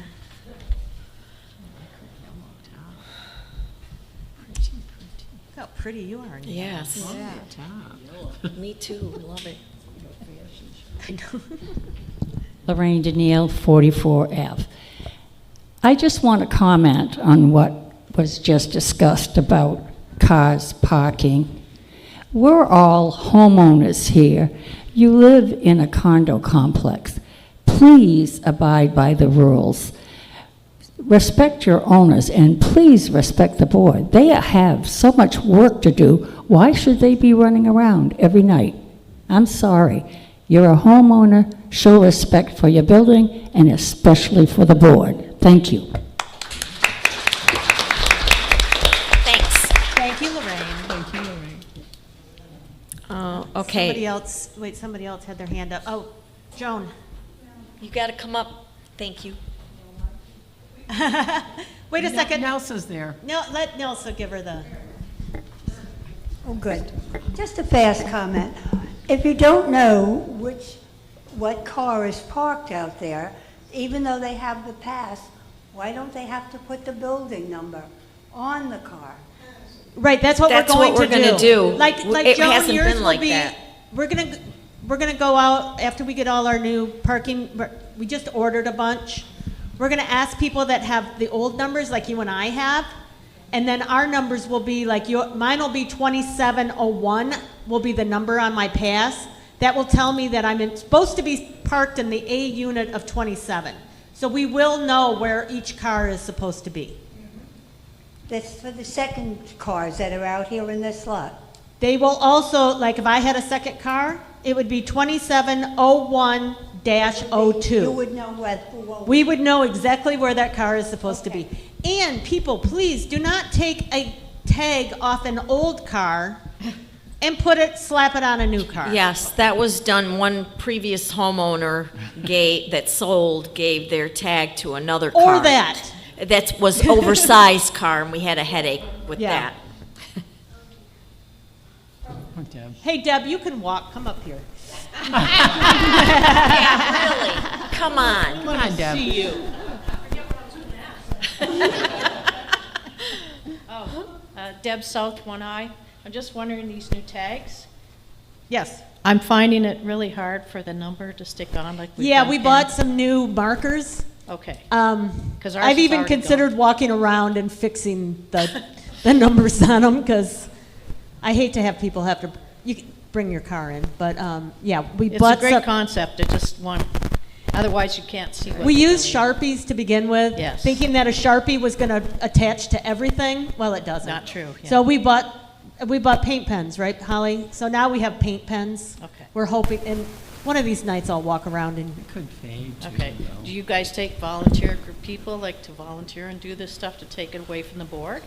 how pretty you are. Nia. Yes. Me too, love it. I know. Lorraine Danielle, 44F. I just want to comment on what was just discussed about cars parking. We're all homeowners here. You live in a condo complex. Please abide by the rules. Respect your owners and please respect the board. They have so much work to do. Why should they be running around every night? I'm sorry. You're a homeowner. Show respect for your building and especially for the board. Thank you. Thanks. Thank you, Lorraine. Thank you, Lorraine. Okay. Somebody else had their hand up. Oh, Joan. You got to come up. Thank you. Wait a second. Nelsa's there. No, let Nelsa give her the. Oh, good. Just a fast comment. If you don't know what car is parked out there, even though they have the pass, why don't they have to put the building number on the car? Right, that's what we're going to do. Like It Joan, hasn't yours been will like be. that. We're gonna go out after we get all our new parking. We just ordered a bunch. We're gonna ask people that have the old numbers, like you and I have, and then our numbers will be like mine will be 2701. Will be the number on my pass. That will tell me that I'm supposed to be parked in the A unit of 27. So we will know where each car is supposed to be. That's for the second cars that are out here in this lot. They will also, like if I had a second car, it would be 2701-02. You would know what. We would know exactly where that car is supposed to be. And people, please do not take a tag off an old car and slap it on a new car. Yes, that was done. One previous homeowner gave their tag to another car. Or that. That was oversized car, and we had a headache with Yeah. that. Hey, Deb, you can walk. Come up here. Yeah, really. Come on. Come on, Deb. See you. Deb South, 1I. I'm just wondering, these new tags, Yes. I'm finding it really hard for the number to stick on like we've Yeah, done we in- bought some new markers. Okay. 'Cause ours I've is even already considered walking around and fixing the numbers on them because I hate to have people have to. You can bring your car in, but yeah, we It's a bought great some. concept, I just want, otherwise you can't see what. We you're used doing. Sharpies to begin with, Yes. thinking that a Sharpie was going to attach to everything. Well, it doesn't. Not true, yeah. So we bought paint pens, right, Holly? So now we have paint pens. Okay. We're hoping, and one of these nights I'll walk around and. Could fade. Okay, do you guys take volunteer group people, like to volunteer and do this stuff to take it away from the board?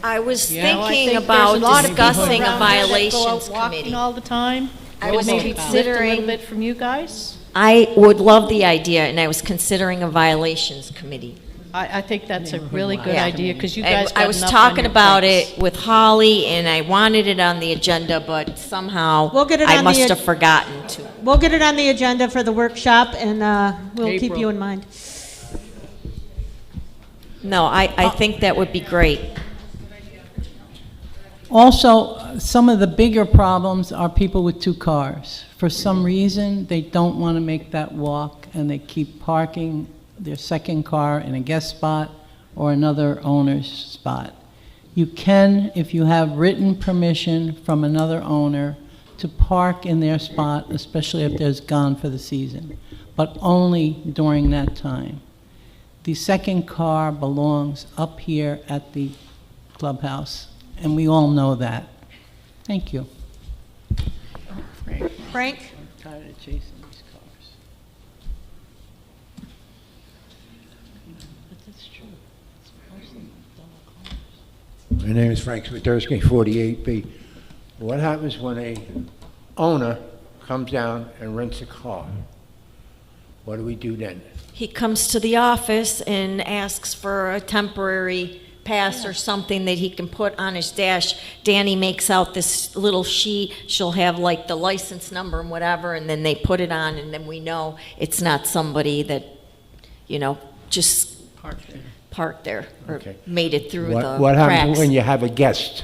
I was You know, I thinking think there's about a lot of people discussing a around here that go out violations walking committee. all the time. I was Maybe lift a considering- little bit from you guys? I would love the idea, and I was considering a violations committee. I think that's a really good Yeah. idea, because you And guys got I was enough on talking your about plates. it with Holly, and I wanted it on the agenda, but somehow We'll get it I on must the have forgotten to. We'll get it on the agenda for the workshop, and we'll keep April. you in mind. No, I think that would be great. Also, some of the bigger problems are people with two cars. For some reason, they don't want to make that walk, and they keep parking their second car in a guest spot or another owner's spot. You can, if you have written permission from another owner, to park in their spot, especially if there's gone for the season, but only during that time. The second car belongs up here at the clubhouse, and we all know that. Thank you. Frank? I'm tired of chasing these cars. But that's true. It's mostly double cars. My name is Frank Swiderski, 48B. What happens when a owner comes down and rents a car? What do we do then? He comes to the office and asks for a temporary pass or something that he can put on his dash. Danny makes out this little sheet. She'll have like the license number and whatever, and then they put it on, and then we know it's not somebody that, just parked there or Okay. made it through the What happens cracks. when you have a guest?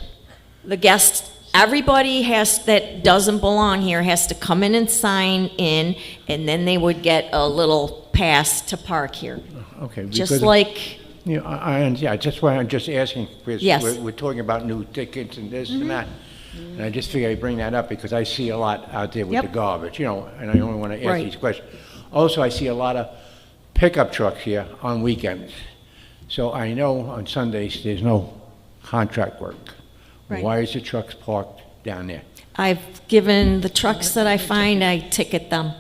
the guests, everybody that doesn't belong here has to come in and sign in, and then they would get a little pass to park here. Okay. Just because, like, you know, that's why I'm just asking, because Yes. we're talking about new tickets and this and that. And I just figure I bring that up because I see a lot out there with Yep. the garbage, you know, and I only want to ask Right. these questions. Also, I see a lot of pickup trucks here on weekends. So I know on Sundays, there's no contract work. Right. Why is the trucks parked down there? I've given the trucks that I find, I ticket them.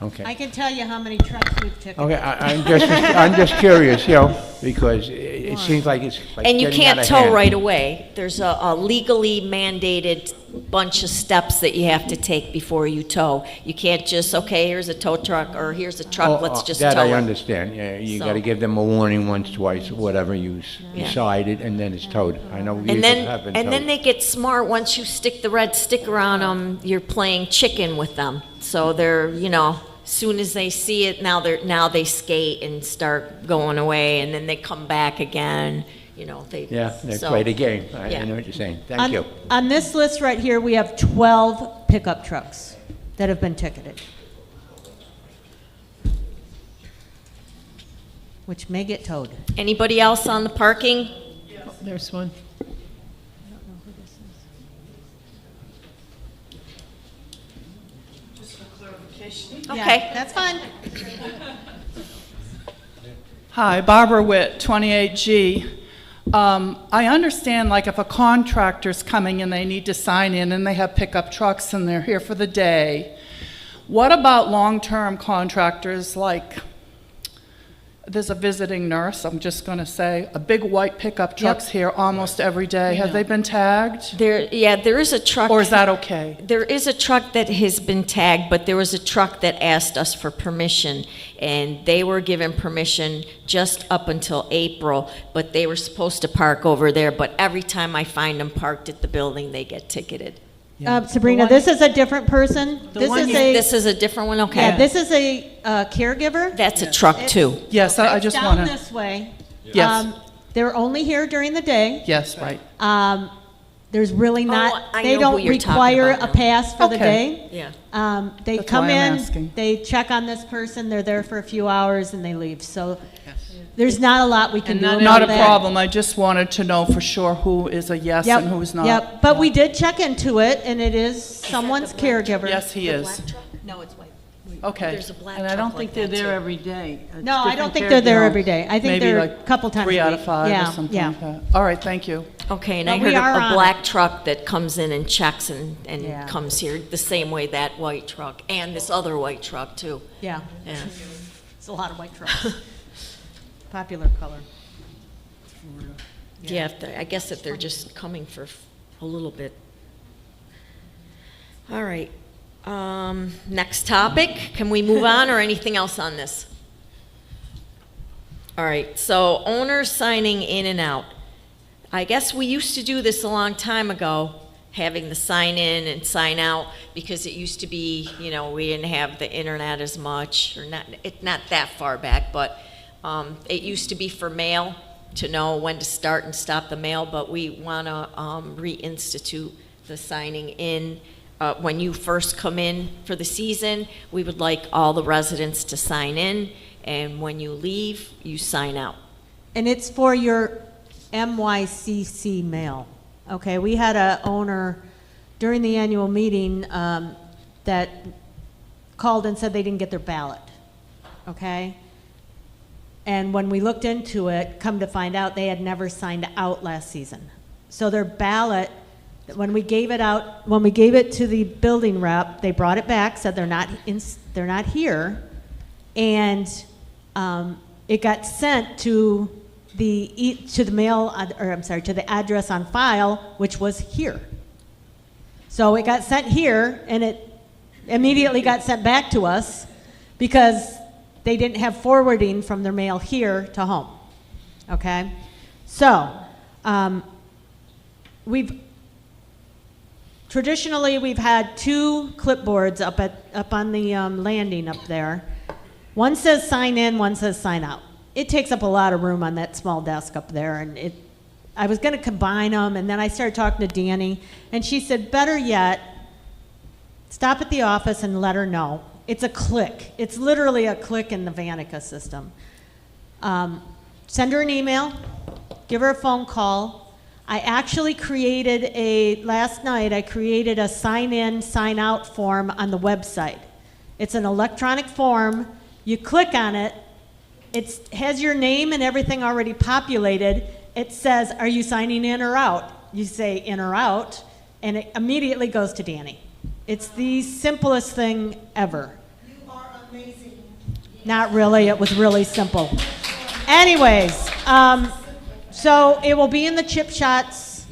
Okay. I can tell you how many trucks we've ticketed. Okay, I'm just curious, you know, because it seems like it's like And you getting out can't of tow hand. right away. There's a legally mandated bunch of steps that you have to take before you tow. You can't just, okay, here's a tow truck, or here's a truck, let's just tow it. That I understand, yeah, you So- gotta give them a warning once, twice, whatever you Yeah. decided, and then it's towed. I know And vehicles then, have been and then towed. they get smart, once you stick the red sticker on them, you're playing chicken with them. So they're, you know, soon as they see it, now they skate and start going away, and then they come back again, you know, Yeah, they so- play the game, I Yeah. know what you're saying, thank On- you. On this list right here, we have 12 pickup trucks that have been ticketed, which may get towed. Anybody else on the parking? There's one. Okay. That's fine. Hi, Barbara Witt, 28G. I understand, like, if a contractor's coming and they need to sign in and they have pickup trucks and they're here for the day, what about long-term contractors, like, there's a visiting nurse, I'm just going to say, a big white pickup truck's here almost every day. Have they been tagged? There is a truck. Or is that okay? There is a truck that has been tagged, but there was a truck that asked us for permission, and they were given permission just up until April, but they were supposed to park over there, but every time I find them parked at the building, they get ticketed. Sabrina, this is a different person. This is a different one, okay. Yeah, this is a caregiver. That's a truck too. Yes, I just Down want to... this way. Yes. They're only here during the day. Yes, right. There's really not, I they know who don't you're talking require about a now. pass for the Okay. day. Yeah. They That's come why I'm in, asking. they check on this person, they're there for a few hours, and they leave. So there's not a lot we can do about Not a that. problem, I just wanted to know for sure who is a yes Yep, and who's not. Yep, but we did check into it, and it is someone's caregiver. Yes, he is. No, it's white. Okay. There's a black And I truck don't think like they're that, there too. every day. It's No, I don't different think they're there caregiver. every day. I think Maybe they're like a couple times 3 a out week. of 5 Yeah, or something yeah. like that. All right, thank you. Okay, and But I we heard are a on black truck that comes in and checks and Yeah. comes here the same way that white truck, and this other white truck too. Yeah. Yeah. It's a lot of white trucks. Popular color. Yeah, I guess that they're just coming for a little bit. All right. Next topic. Can we move on or anything else on this? All right. So owners signing in and out. I guess we used to do this a long time ago, having the sign in and sign out, because it used to be, you know, we didn't have the internet as much, or not that far back, but it used to be for mail, to know when to start and stop the mail, but we want to reinstitute the signing in. When you first come in for the season, we would like all the residents to sign in, and when you leave, you sign out. And it's for your MYCC mail. Okay, we had a owner during the annual meeting that called and said they didn't get their ballot. Okay? And when we looked into it, come to find out they had never signed out last season. So their ballot, when we gave it out, when we gave it to the building rep, they brought it back, said they're not here, and it got sent to the mail, or I'm sorry, to the address on file, which was here. So it got sent here, and it immediately got sent back to us because they didn't have forwarding from their mail here to home. Okay? So, traditionally we've had 2 clipboards up on the landing up there. One says sign in, one says sign out. It takes up a lot of room on that small desk up there, and I was going to combine them, and then I started talking to Danny, and she said, better yet, stop at the office and let her know. It's a click. It's literally a click in the Vanica system. Send her an email, give her a phone call. I actually last night I created a sign in, sign out form on the website. It's an electronic form. You click on it. It has your name and everything already populated. It says, are you signing in or out? You say in or out, and it immediately goes to Danny. It's the simplest thing ever. You are amazing. Not really, it was really simple. Anyways, so it will be in the chip shots.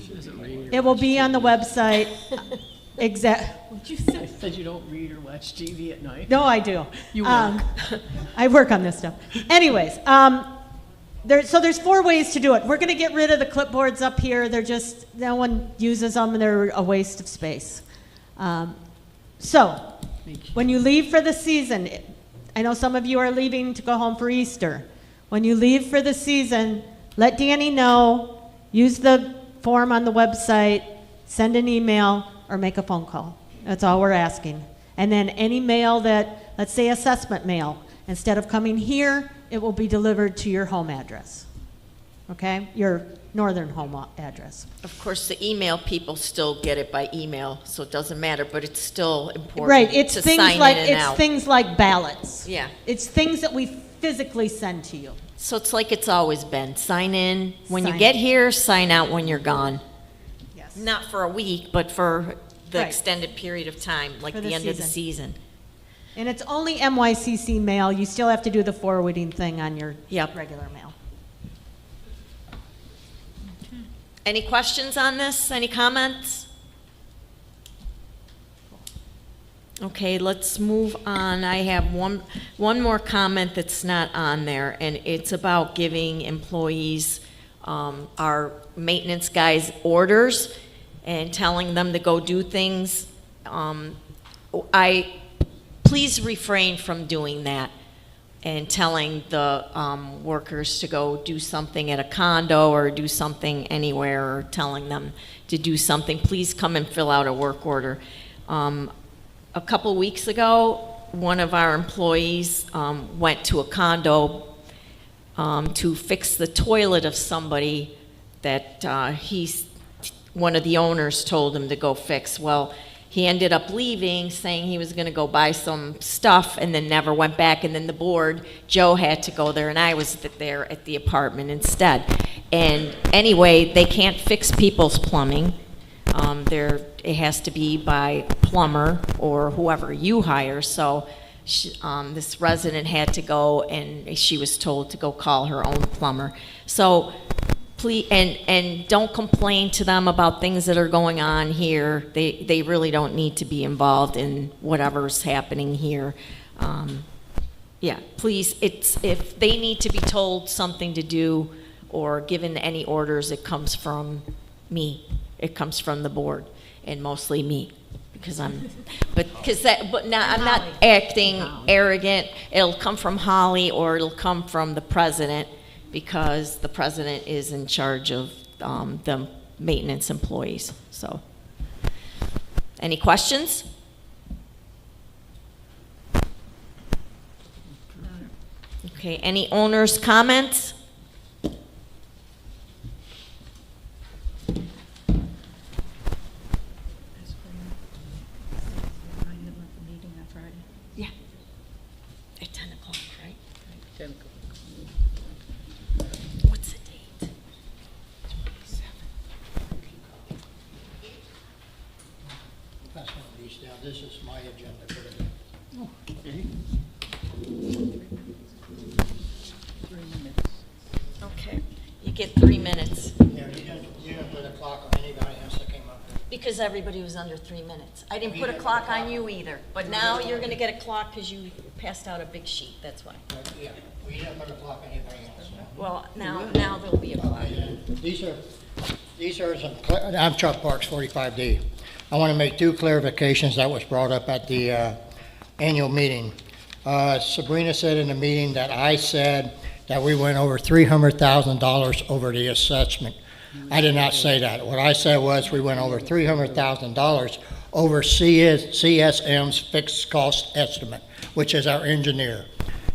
It will be on the website. What'd you say? I said you don't read or watch TV at night. No, I do. You work. I work on this stuff. Anyways, there's 4 ways to do it. We're going to get rid of the clipboards up here. They're just, no one uses them, and they're a waste of space. So, when you leave for the season, I know some of you are leaving to go home for Easter. When you leave for the season, let Danny know, use the form on the website, send an email, or make a phone call. That's all we're asking. And then any mail that, let's say assessment mail, instead of coming here, it will be delivered to your home address. Okay? Your northern home address. Of course, the email people still get it by email, so it doesn't matter, but it's still important Right, it's to things sign like in and out. things like ballots. Yeah. It's things that we physically send to you. So it's like it's always been. Sign in when you Sign get in. here, sign out when you're gone. Yes. Not for a week, but for the Right. extended period of time, like For the the end of the season. season. And it's only NYCC mail. You still have to do the forwarding thing on your Yep. regular mail. Any questions on this? Any comments? Okay, let's move on. I have one more comment that's not on there, and it's about giving employees, our maintenance guys, orders and telling them to go do things. Please refrain from doing that and telling the workers to go do something at a condo or do something anywhere, or telling them to do something. Please come and fill out a work order. A couple weeks ago, one of our employees went to a condo to fix the toilet of somebody that one of the owners told him to go fix. Well, he ended up leaving, saying he was going to go buy some stuff, and then never went back. And then the board, Joe, had to go there, and I was there at the apartment instead. And anyway, they can't fix people's plumbing. It has to be by plumber or whoever you hire. So this resident had to go, and she was told to go call her own plumber. So please, and don't complain to them about things that are going on here. They really don't need to be involved in whatever's happening here. Yeah, please, if they need to be told something to do or given any orders, it comes from me. It comes from the board, and mostly me, because I'm not acting arrogant. It'll come from Holly, or it'll come from the president, because the president is in charge of the maintenance employees. So, any questions? Okay, any owners' comments? Yeah. At 10 o'clock, right? 10 o'clock. What's the date? 27. That's one of these down. This is my agenda for the day. Okay. 3 minutes. Okay, you get 3 minutes. Yeah, you didn't put a clock on anybody else that came up here. Because everybody was under 3 minutes. I didn't put a clock on you either, but now you're gonna get a clock because you passed out a big sheet, that's why. Yeah, we didn't put a clock on anybody else. Well, now there'll be a clock. These are some, I'm Chuck Parks, 45D. I want to make 2 clarifications that was brought up at the annual meeting. Sabrina said in the meeting that I said that we went over $300,000 over the assessment. I did not say that. What I said was we went over $300,000 over CSM's fixed cost estimate, which is our engineer.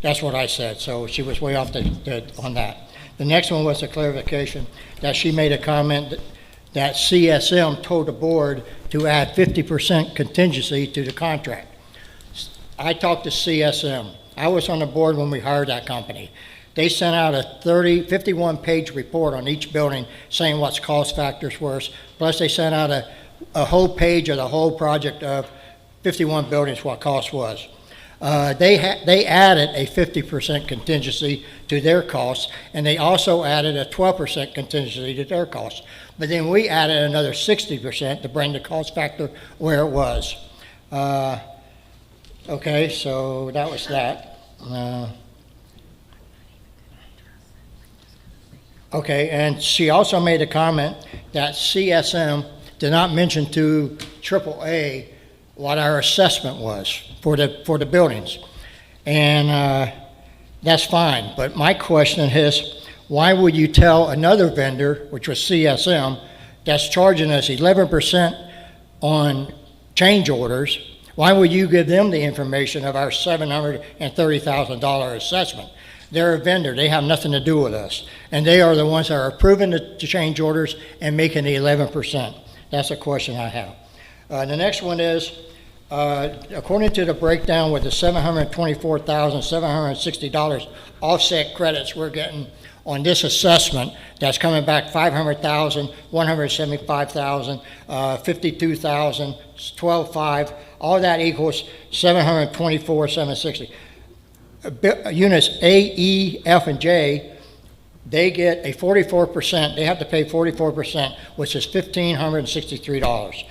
That's what I said. So she was way off on that. The next one was a clarification that she made a comment that CSM told the board to add 50% contingency to the contract. I talked to CSM. I was on the board when we hired that company. They sent out a 51-page report on each building saying what cost factors were, plus they sent out a whole page of the whole project of 51 buildings, what cost was. They added a 50% contingency to their costs, and they also added a 12% contingency to their costs. But then we added another 60% to bring the cost factor where it was. Okay, so that was that. Okay, and she also made a comment that CSM did not mention to AAA what our assessment was for the buildings. And that's fine, but my question is, why would you tell another vendor, which was CSM, that's charging us 11% on change orders, why would you give them the information of our $730,000 assessment? They're a vendor. They have nothing to do with us. And they are the ones that are approving the change orders and making the 11%. That's a question I have. The next one is, according to the breakdown with the $724,760 offset credits we're getting on this assessment, that's coming back $500,000, $175,000, $52,000, $12,500, all that equals $724,760. Units A, E, F, and J, they get a 44%, they have to pay 44%, which is $1,563.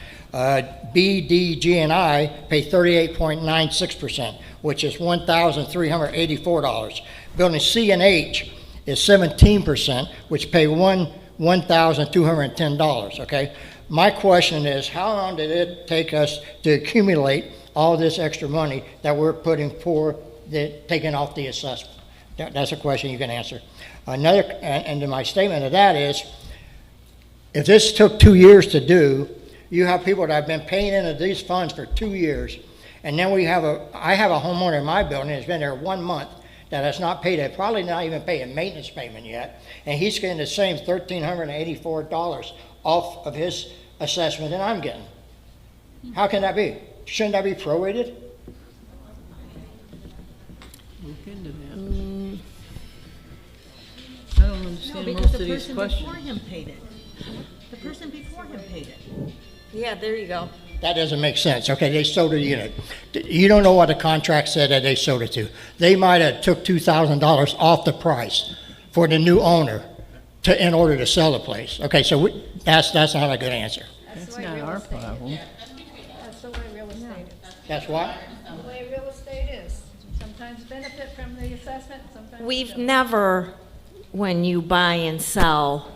B, D, G, and I pay 38.96%, which is $1,384. Building C and H is 17%, which pay $1,210, okay? My question is, how long did it take us to accumulate all this extra money that we're putting for taking off the assessment? That's a question you can answer. Another, and my statement of that is, if this took 2 years to do, you have people that have been paying into these funds for 2 years, and then I have a homeowner in my building that's been there 1 month that has not paid it, probably not even paid a maintenance payment yet, and he's getting the same $1,384 off of his assessment that I'm getting. How can that be? Shouldn't that be prorated? Look into that. I don't understand most of these questions. Before him paid it. The person before him paid it. Yeah, there you go. That doesn't make sense. Okay, they sold a unit. You don't know what the contract said that they sold it to. They might have took $2,000 off the price for the new owner in order to sell the place. Okay, so that's not a good answer. That's not our problem. That's the way real estate is. That's what? The way real estate is. Sometimes benefit from the assessment, sometimes We've don't. never, when you buy and sell,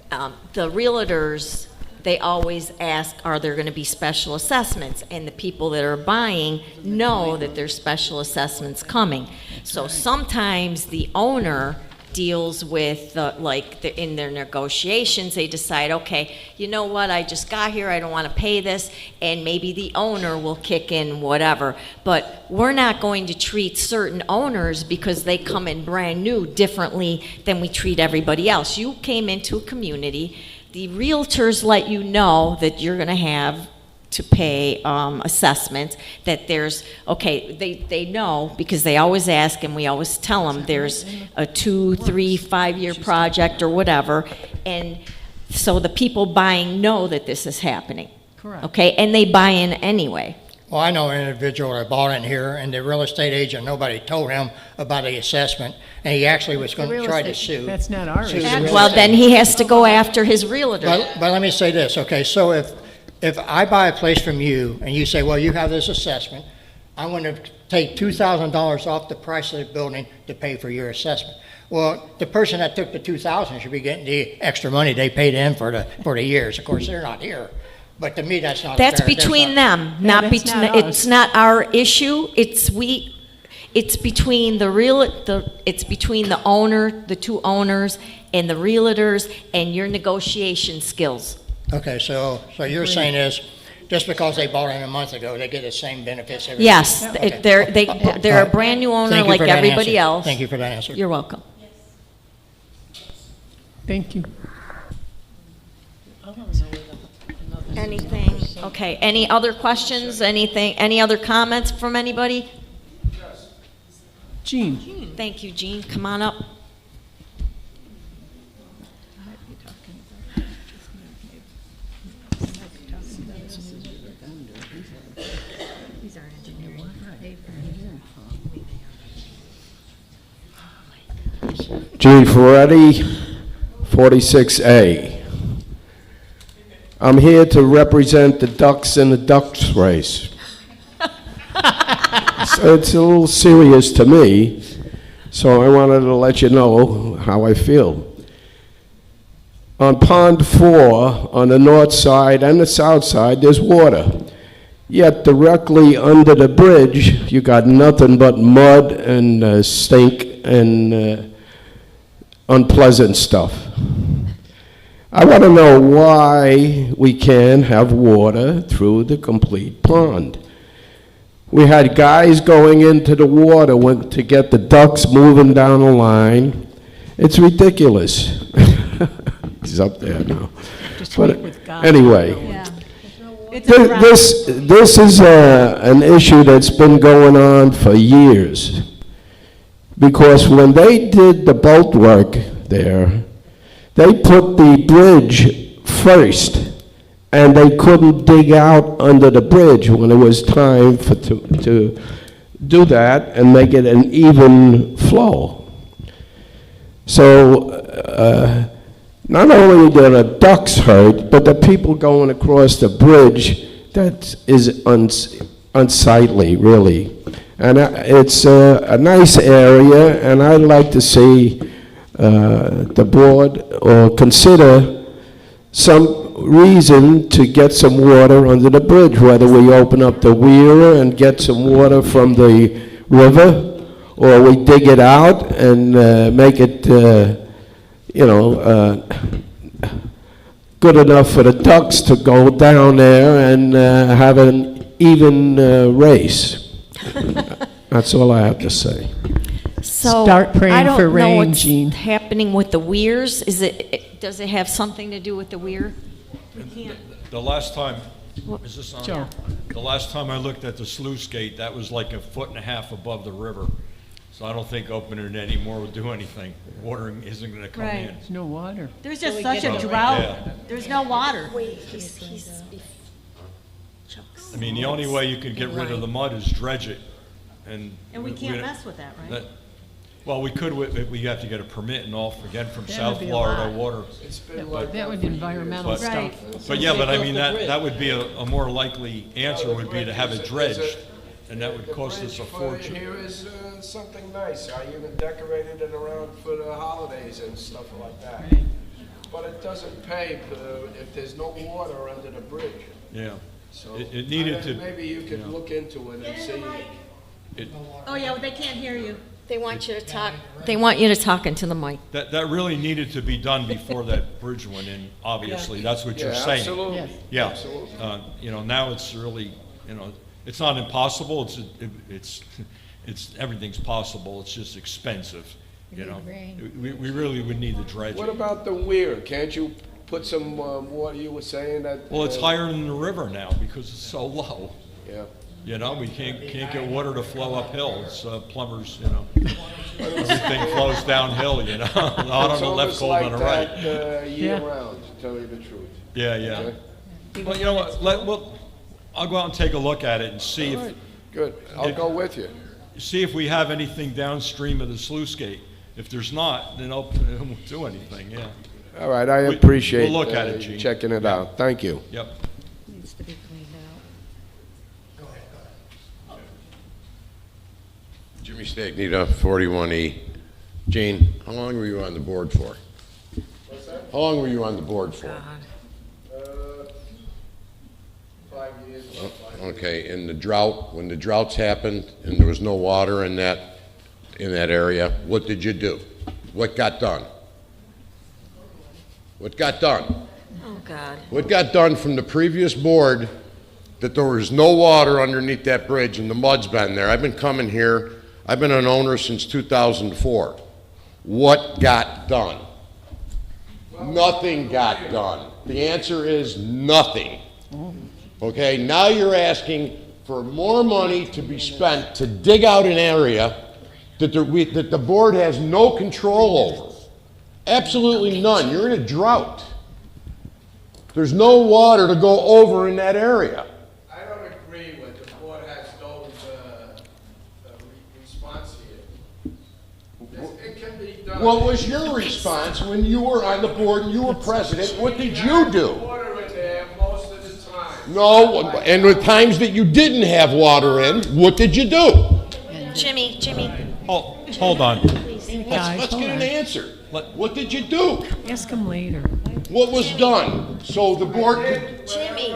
the realtors, they always ask, are there going to be special assessments? And the people that are buying know that there's special assessments coming. So sometimes the owner deals with, in their negotiations, they decide, okay, you know what, I just got here, I don't want to pay this, and maybe the owner will kick in whatever. But we're not going to treat certain owners, because they come in brand new, differently than we treat everybody else. You came into a community, the realtors let you know that you're going to have to pay assessments, that there's, okay, they know, because they always ask, and we always tell them there's a 2, 3, 5-year project or whatever, and so the people buying know that this is happening. Correct. Okay, and they buy in anyway. Well, I know an individual that bought in here, and the real estate agent, nobody told him about the assessment, and he actually was going to try to sue. That's not our sue issue. the real Well, estate then he has to go after his realtor. But let me say this, okay, so if I buy a place from you and you say, well, you have this assessment, I'm going to take $2,000 off the price of the building to pay for your assessment. Well, the person that took the $2,000 should be getting the extra money they paid in for the years. Of course, they're not here, but to me, that's not That's fair. between them, Yeah, not that's between, not it's us. not our issue, it's between it's between the owner, the two owners, and the realtors, and your negotiation skills. Okay, so you're saying is, just because they bought it a month ago, they get the same benefits every Yes, year? Okay. they're a brand new owner Thank you like for that everybody answer. else. Thank you for that answer. You're welcome. Thank you. Anything, okay, any other questions, any other comments from anybody? Jean. Thank you, Jean, come on up. Gene Ferretti, 46A. I'm here to represent the Ducks in the Ducks race. So it's a little serious to me, so I wanted to let you know how I feel. On Pond 4, on the north side and the south side, there's water. Yet directly under the bridge, you got nothing but mud and stink and unpleasant stuff. I want to know why we can't have water through the complete pond. We had guys going into the water to get the ducks moving down the line. It's ridiculous. He's up there now. But anyway, this is an issue that's been going on for years. Because when they did the boat work there, they put the bridge first, and they couldn't dig out under the bridge when it was time to do that and make it an even flow. So not only did the ducks hurt, but the people going across the bridge, that is unsightly, really. And it's a nice area, and I'd like to see the board or consider some reason to get some water under the bridge, whether we open up the weir and get some water from the river, or we dig it out and make it, good enough for the ducks to go down there and have an even race. That's all I have to say. So Start praying for rain, I don't know Jean. what's happening with the weirs. Does it have something to do with the weir? The last time, is this on? Joe. The last time I looked at the sluice gate, that was like 1.5 feet above the river. So I don't think opening it anymore will do anything. Watering isn't gonna come in. There's no water. There's just such a drought. Yeah. There's no water. I mean, the only way you can get rid of the mud is dredge it. And we can't mess with that, right? Well, we could, we have to get a permit and all, again, from That South would be a Florida lot. water. That would be environmental stuff. But yeah, but I mean, that would be a more likely answer would be to have it dredged, and that would cost us a fortune. Here is something nice. I even decorated it around for the holidays and stuff like that. But it doesn't pay if there's no water under the bridge. Yeah. So it needed to. Maybe you could look into it and see. Oh, yeah, they can't hear you. They want you to talk. They want you to talk into the mic. That really needed to be done before that bridge went in, obviously. That's what you're saying. Absolutely. Yeah. Absolutely. Now it's really, it's not impossible. It's everything's possible. It's just expensive, We really would need the dredging. What about the weir? Can't you put some water? You were saying that. Well, it's higher than the river now because it's so low. Yeah. We can't get water to flow uphill. It's plumbers, everything flows downhill, not on the left, cold on the right. It's almost like that year round, to tell you the truth. Yeah. Okay? Well, you know what, I'll go out and take a look at it and see if. Right. Good, I'll go with you. See if we have anything downstream of the sluice gate. If there's not, then it won't do anything, yeah. All right, I appreciate we'll look at it, Gene. checking it out. Thank you. Yep. Needs to be cleaned out. Jimmy Stagnita, 41E. Gene, how long were you on the board for? What's that? How long were you on the board for? 5 years. okay, in the drought, when the droughts happened and there was no water in that area, what did you do? What got done? What got done? Oh, God. What got done from the previous board that there was no water underneath that bridge and the mud's been there? I've been coming here, I've been an owner since 2004. What got done? Nothing got done. The answer is nothing. Okay, now you're asking for more money to be spent to dig out an area that the board has no control over. Absolutely none. You're in a drought. There's no water to go over in that area. I don't agree with the board has no response here. It can be done. What was your response when you were on the board and you were president? What did you do? Water in there most of the time. No, and the times that you didn't have water in, what did you do? Jimmy. Oh, hold on. Let's get an answer. What did you do? Ask him later. What was done? So the board could... Jimmy,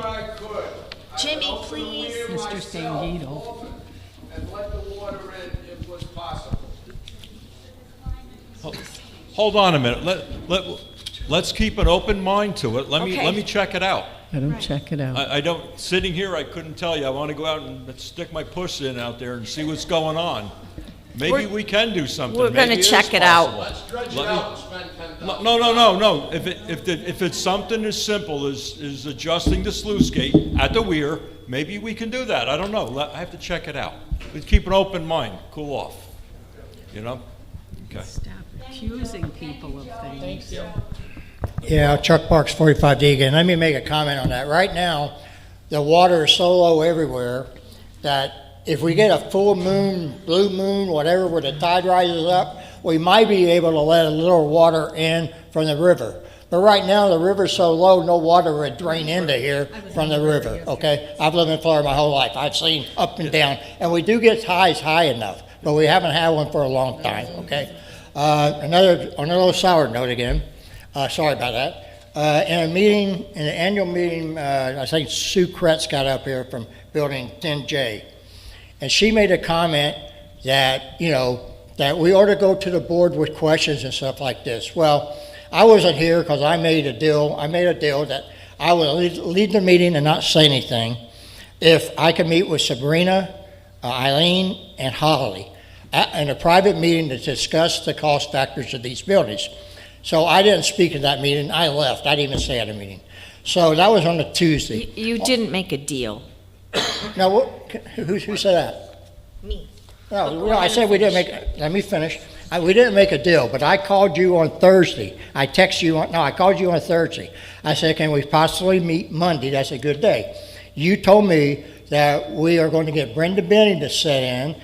please. Mr. Sangito. And let the water in if was possible. Hold on a minute. Let's keep an open mind to it. Let me check it out. Let him check it out. I don't, sitting here, I couldn't tell you. I want to go out and stick my puss in out there and see what's going on. Maybe we can do something. We're going to check it out. Let's dredge it out and spend $10,000. No. If it's something as simple as adjusting the sluice gate at the weir, maybe we can do that. I don't know. I have to check it out. Let's keep an open mind. Cool off. You know? Okay. Stop accusing people of things. Thank you. Yeah, Chuck Parks, 45D again. Let me make a comment on that. Right now, the water is so low everywhere that if we get a full moon, blue moon, whatever, where the tide rises up, we might be able to let a little water in from the river. But right now, the river's so low, no water would drain into here from the river, okay? I've lived in Florida my whole life. I've seen up and down, and we do get tides high enough, but we haven't had one for a long time, okay? On another sour note again, sorry about that. In an annual meeting, I think Sue Kretz got up here from Building 10J. And she made a comment that, that we ought to go to the board with questions and stuff like this. Well, I wasn't here because I made a deal that I would lead the meeting and not say anything if I could meet with Sabrina, Eileen, and Holly in a private meeting to discuss the cost factors of these buildings. So I didn't speak at that meeting. I left. I didn't even stay at a meeting. So that was on a Tuesday. You didn't make a deal. Now, who said that? Me. No, I said we didn't make, let me finish. We didn't make a deal, but I called you on Thursday. I called you on Thursday. I said, can we possibly meet Monday? That's a good day. You told me that we are going to get Brenda Benning to sit in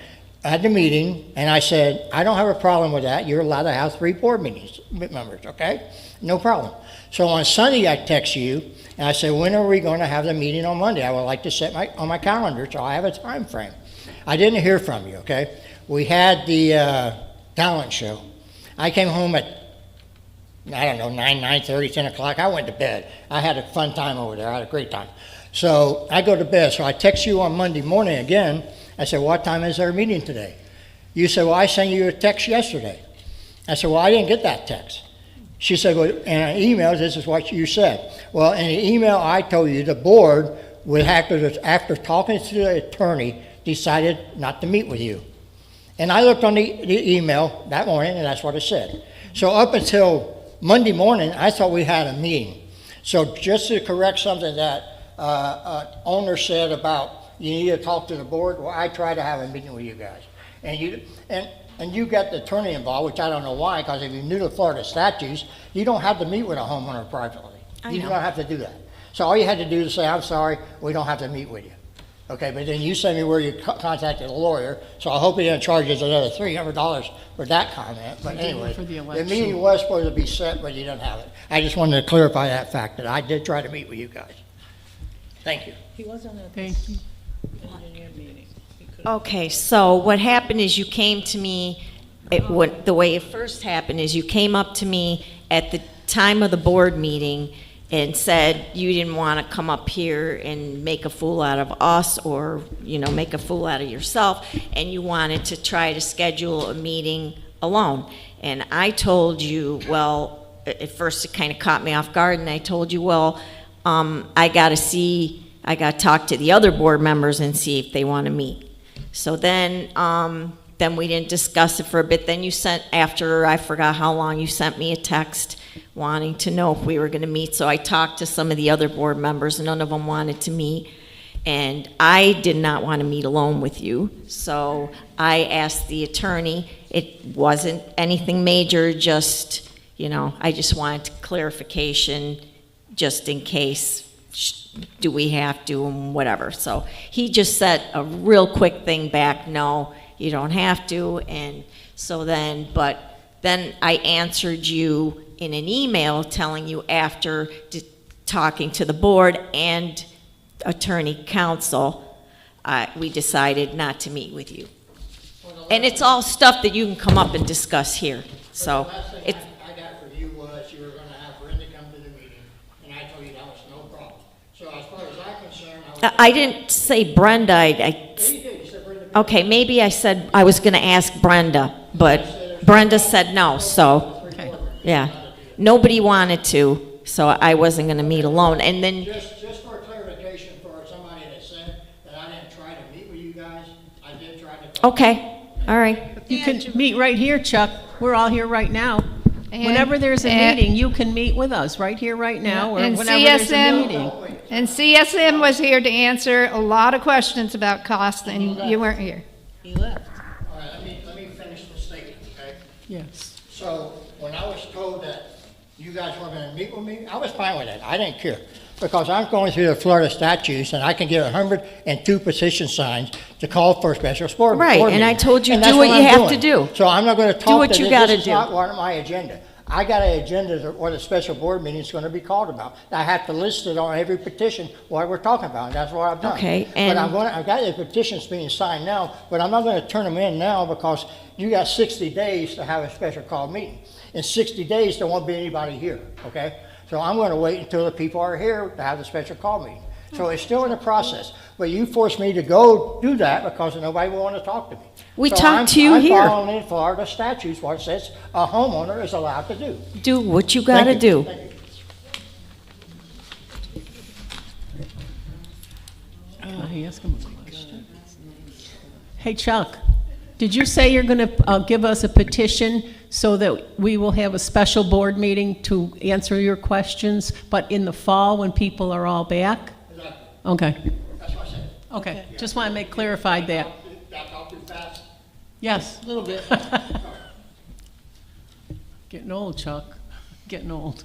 at the meeting, and I said, I don't have a problem with that. You're allowed to have 3 board members, okay? No problem. So on Sunday, I text you, and I said, when are we going to have the meeting on Monday? I would like to set on my calendar so I have a time frame. I didn't hear from you, okay? We had the talent show. I came home at, 9:30, 10 o'clock. I went to bed. I had a fun time over there. I had a great time. So I go to bed. So I text you on Monday morning again. I said, what time is our meeting today? You said, well, I sent you a text yesterday. I said, well, I didn't get that text. She said, well, in an email, this is what you said. Well, in the email, I told you the board would have to, after talking to the attorney, decided not to meet with you. And I looked on the email that morning, and that's what it said. So up until Monday morning, I thought we had a meeting. So just to correct something that owner said about you need to talk to the board, well, I tried to have a meeting with you guys. And you got the attorney involved, which I don't know why, because if you knew the Florida statutes, you don't have to meet with a homeowner privately. You don't have to do that. So all you had to do is say, I'm sorry, we don't have to meet with you. Okay, but then you sent me where you contacted a lawyer, so I hope he didn't charge us another $300 for that comment. But anyway, the meeting was supposed to be set, but you didn't have it. I just wanted to clarify that fact, that I did try to meet with you guys. Thank you. He wasn't at the engineer meeting. Okay, so what happened is you came to me, the way it first happened is you came up to me at the time of the board meeting and said you didn't want to come up here and make a fool out of us, or, you know, make a fool out of yourself, and you wanted to try to schedule a meeting alone. And I told you, well, at first it kind of caught me off guard, and I told you, well, I got to talk to the other board members and see if they want to meet. So then we didn't discuss it for a bit. Then you sent, after I forgot how long, you sent me a text wanting to know if we were going to meet. So I talked to some of the other board members, and none of them wanted to meet. And I did not want to meet alone with you. So I asked the attorney. It wasn't anything major, just, you know, I just wanted clarification just in case. Do we have to, and whatever. So he just said a real quick thing back, no, you don't have to. And so then, but then I answered you in an email telling you, after talking to the board and attorney counsel, we decided not to meet with you. And it's all stuff that you can come up and discuss here. So it's, I got for you was you were going to have Brenda come to the meeting, and I told you that was no problem. So as far as I'm concerned, I didn't say Brenda. You said Brenda. Okay, maybe I said I was going to ask Brenda, but Brenda said no, so, yeah. Nobody wanted to, so I wasn't going to meet alone. And then, Just for clarification, for somebody that said that I didn't try to meet with you guys, I did try to. okay, all right. You can meet right here, Chuck. We're all here right now. Whenever there's a and- meeting, you can meet with us right here, right now, or And whenever there's a CSM meeting. And CSM was here to answer a lot of questions about cost, and you weren't here. He left. All right, let me finish the statement, okay? Yes. So when I was told that you guys were going to meet with me, I was fine with that. I didn't care. Because I'm going through the Florida statutes, and I can get 102 petition signs to call for a special board Right, board and I meeting. told you, And do that's what you I'm have to doing. do. So I'm not going to talk what to you this. gotta This is do. not part of my agenda. I got an agenda of what a special board meeting is going to be called about. I have to list it on every petition what we're talking about, and that's what I've done. Okay, But and- I've got the petitions being signed now, but I'm not going to turn them in now because you got 60 days to have a special call meeting. In 60 days, there won't be anybody here, okay? So I'm going to wait until the people are here to have the special call meeting. So it's still in the process, but you forced me to go do that because nobody will want to talk to me. We So talked to you I'm here. following in Florida statutes, what it says a homeowner is allowed to do. Do what you got to Thank you. do. Thank you. He asked him a question. Hey, Chuck, did you say you're going to give us a petition so that we will have a special board meeting to answer your questions, but in the fall when people are all back? Exactly. Okay, That's what I said. okay. Just want to make clarified that. Did I talk too fast? Yes, a little bit. Getting old, Chuck. Getting old.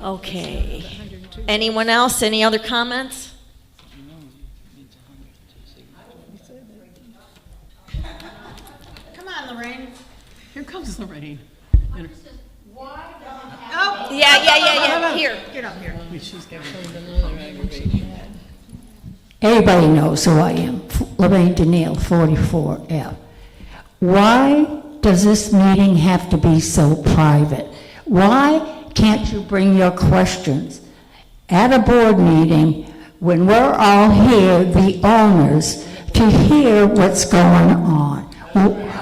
Okay. Anyone else? Any other comments? Come on, Lorraine. Here comes Lorraine. Oh. Yeah. Here. Get up here. She's getting another aggravation. Everybody knows who I am, Lorraine Danielle, 44F. Why does this meeting have to be so private? Why can't you bring your questions at a board meeting when we're all here, the owners, to hear what's going on?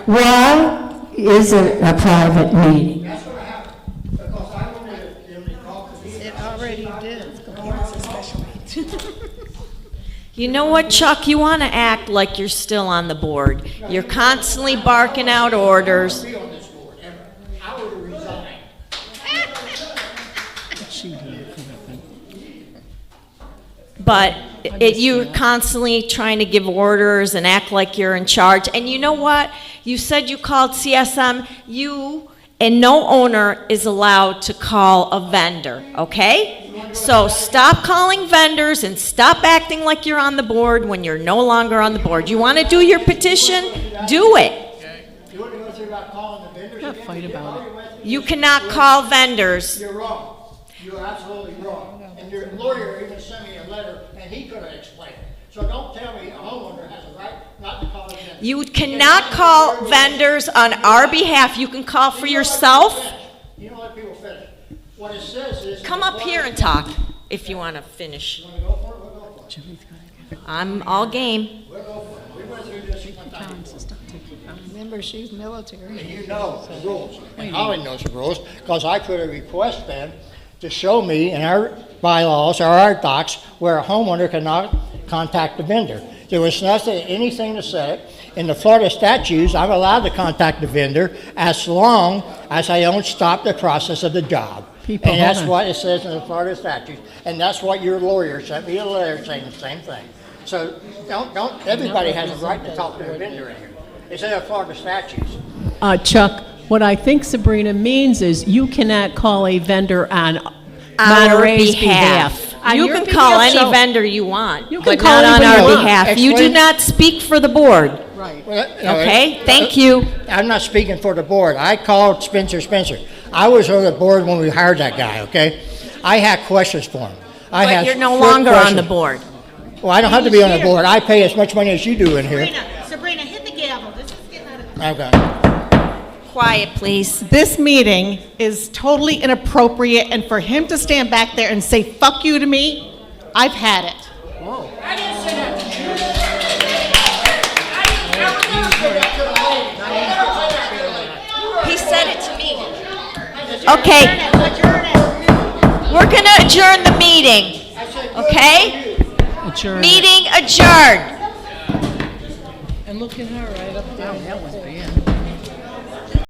Why is it a private meeting? That's what happened, because I wanted them to talk to me. It already did. You know what, Chuck? You want to act like you're still on the board. You're constantly barking out orders. Be on this board, ever. I would resign. But you're constantly trying to give orders and act like you're in charge. And you know what? You said you called CSM. You and no owner is allowed to call a vendor, okay? So stop calling vendors and stop acting like you're on the board when you're no longer on the board. You want to do your petition? Do it. You want to go through about calling the vendors Not again? fight about it. You cannot call vendors. You're wrong. You're absolutely wrong. And your lawyer even sent me a letter, and he could have explained it. So don't tell me a homeowner has a right not to call a vendor. You cannot call vendors on our behalf. You can call for yourself. You don't let people finish. What it says is. Come up here and talk if you want to finish. I'm all game. Remember, she's military. And you know the rules. And Holly knows the rules, because I put a request in to show me in our bylaws or our docs where a homeowner cannot contact the vendor. There was anything to say. In the Florida statutes, I'm allowed to contact the vendor as long as I don't stop the process of the job. And that's what it says in the Florida statutes. And that's what your lawyer sent me a letter saying the same thing. So everybody has a right to talk to a vendor in here. It's in the Florida statutes. Chuck, what I think Sabrina means is you cannot call a vendor on Our Monterey's behalf. On You your can call behalf, any so- vendor you want, You can but call not on anybody our you want. behalf. You do Explain- not speak for the board. Right. Okay, thank you. I'm not speaking for the board. I called Spencer. I was on the board when we hired that guy, okay? I had questions for him. But you're no longer on the board. Well, I don't have to be on the board. I pay as much money as you do in here. Sabrina, hit the gavel. This is getting out of Okay. Quiet, please. This meeting is totally inappropriate, and for him to stand back there and say, fuck you to me, I've had it. He said it to me. Okay. We're going to adjourn the meeting. Okay? Meeting adjourned. And look at her right up there. That was bad.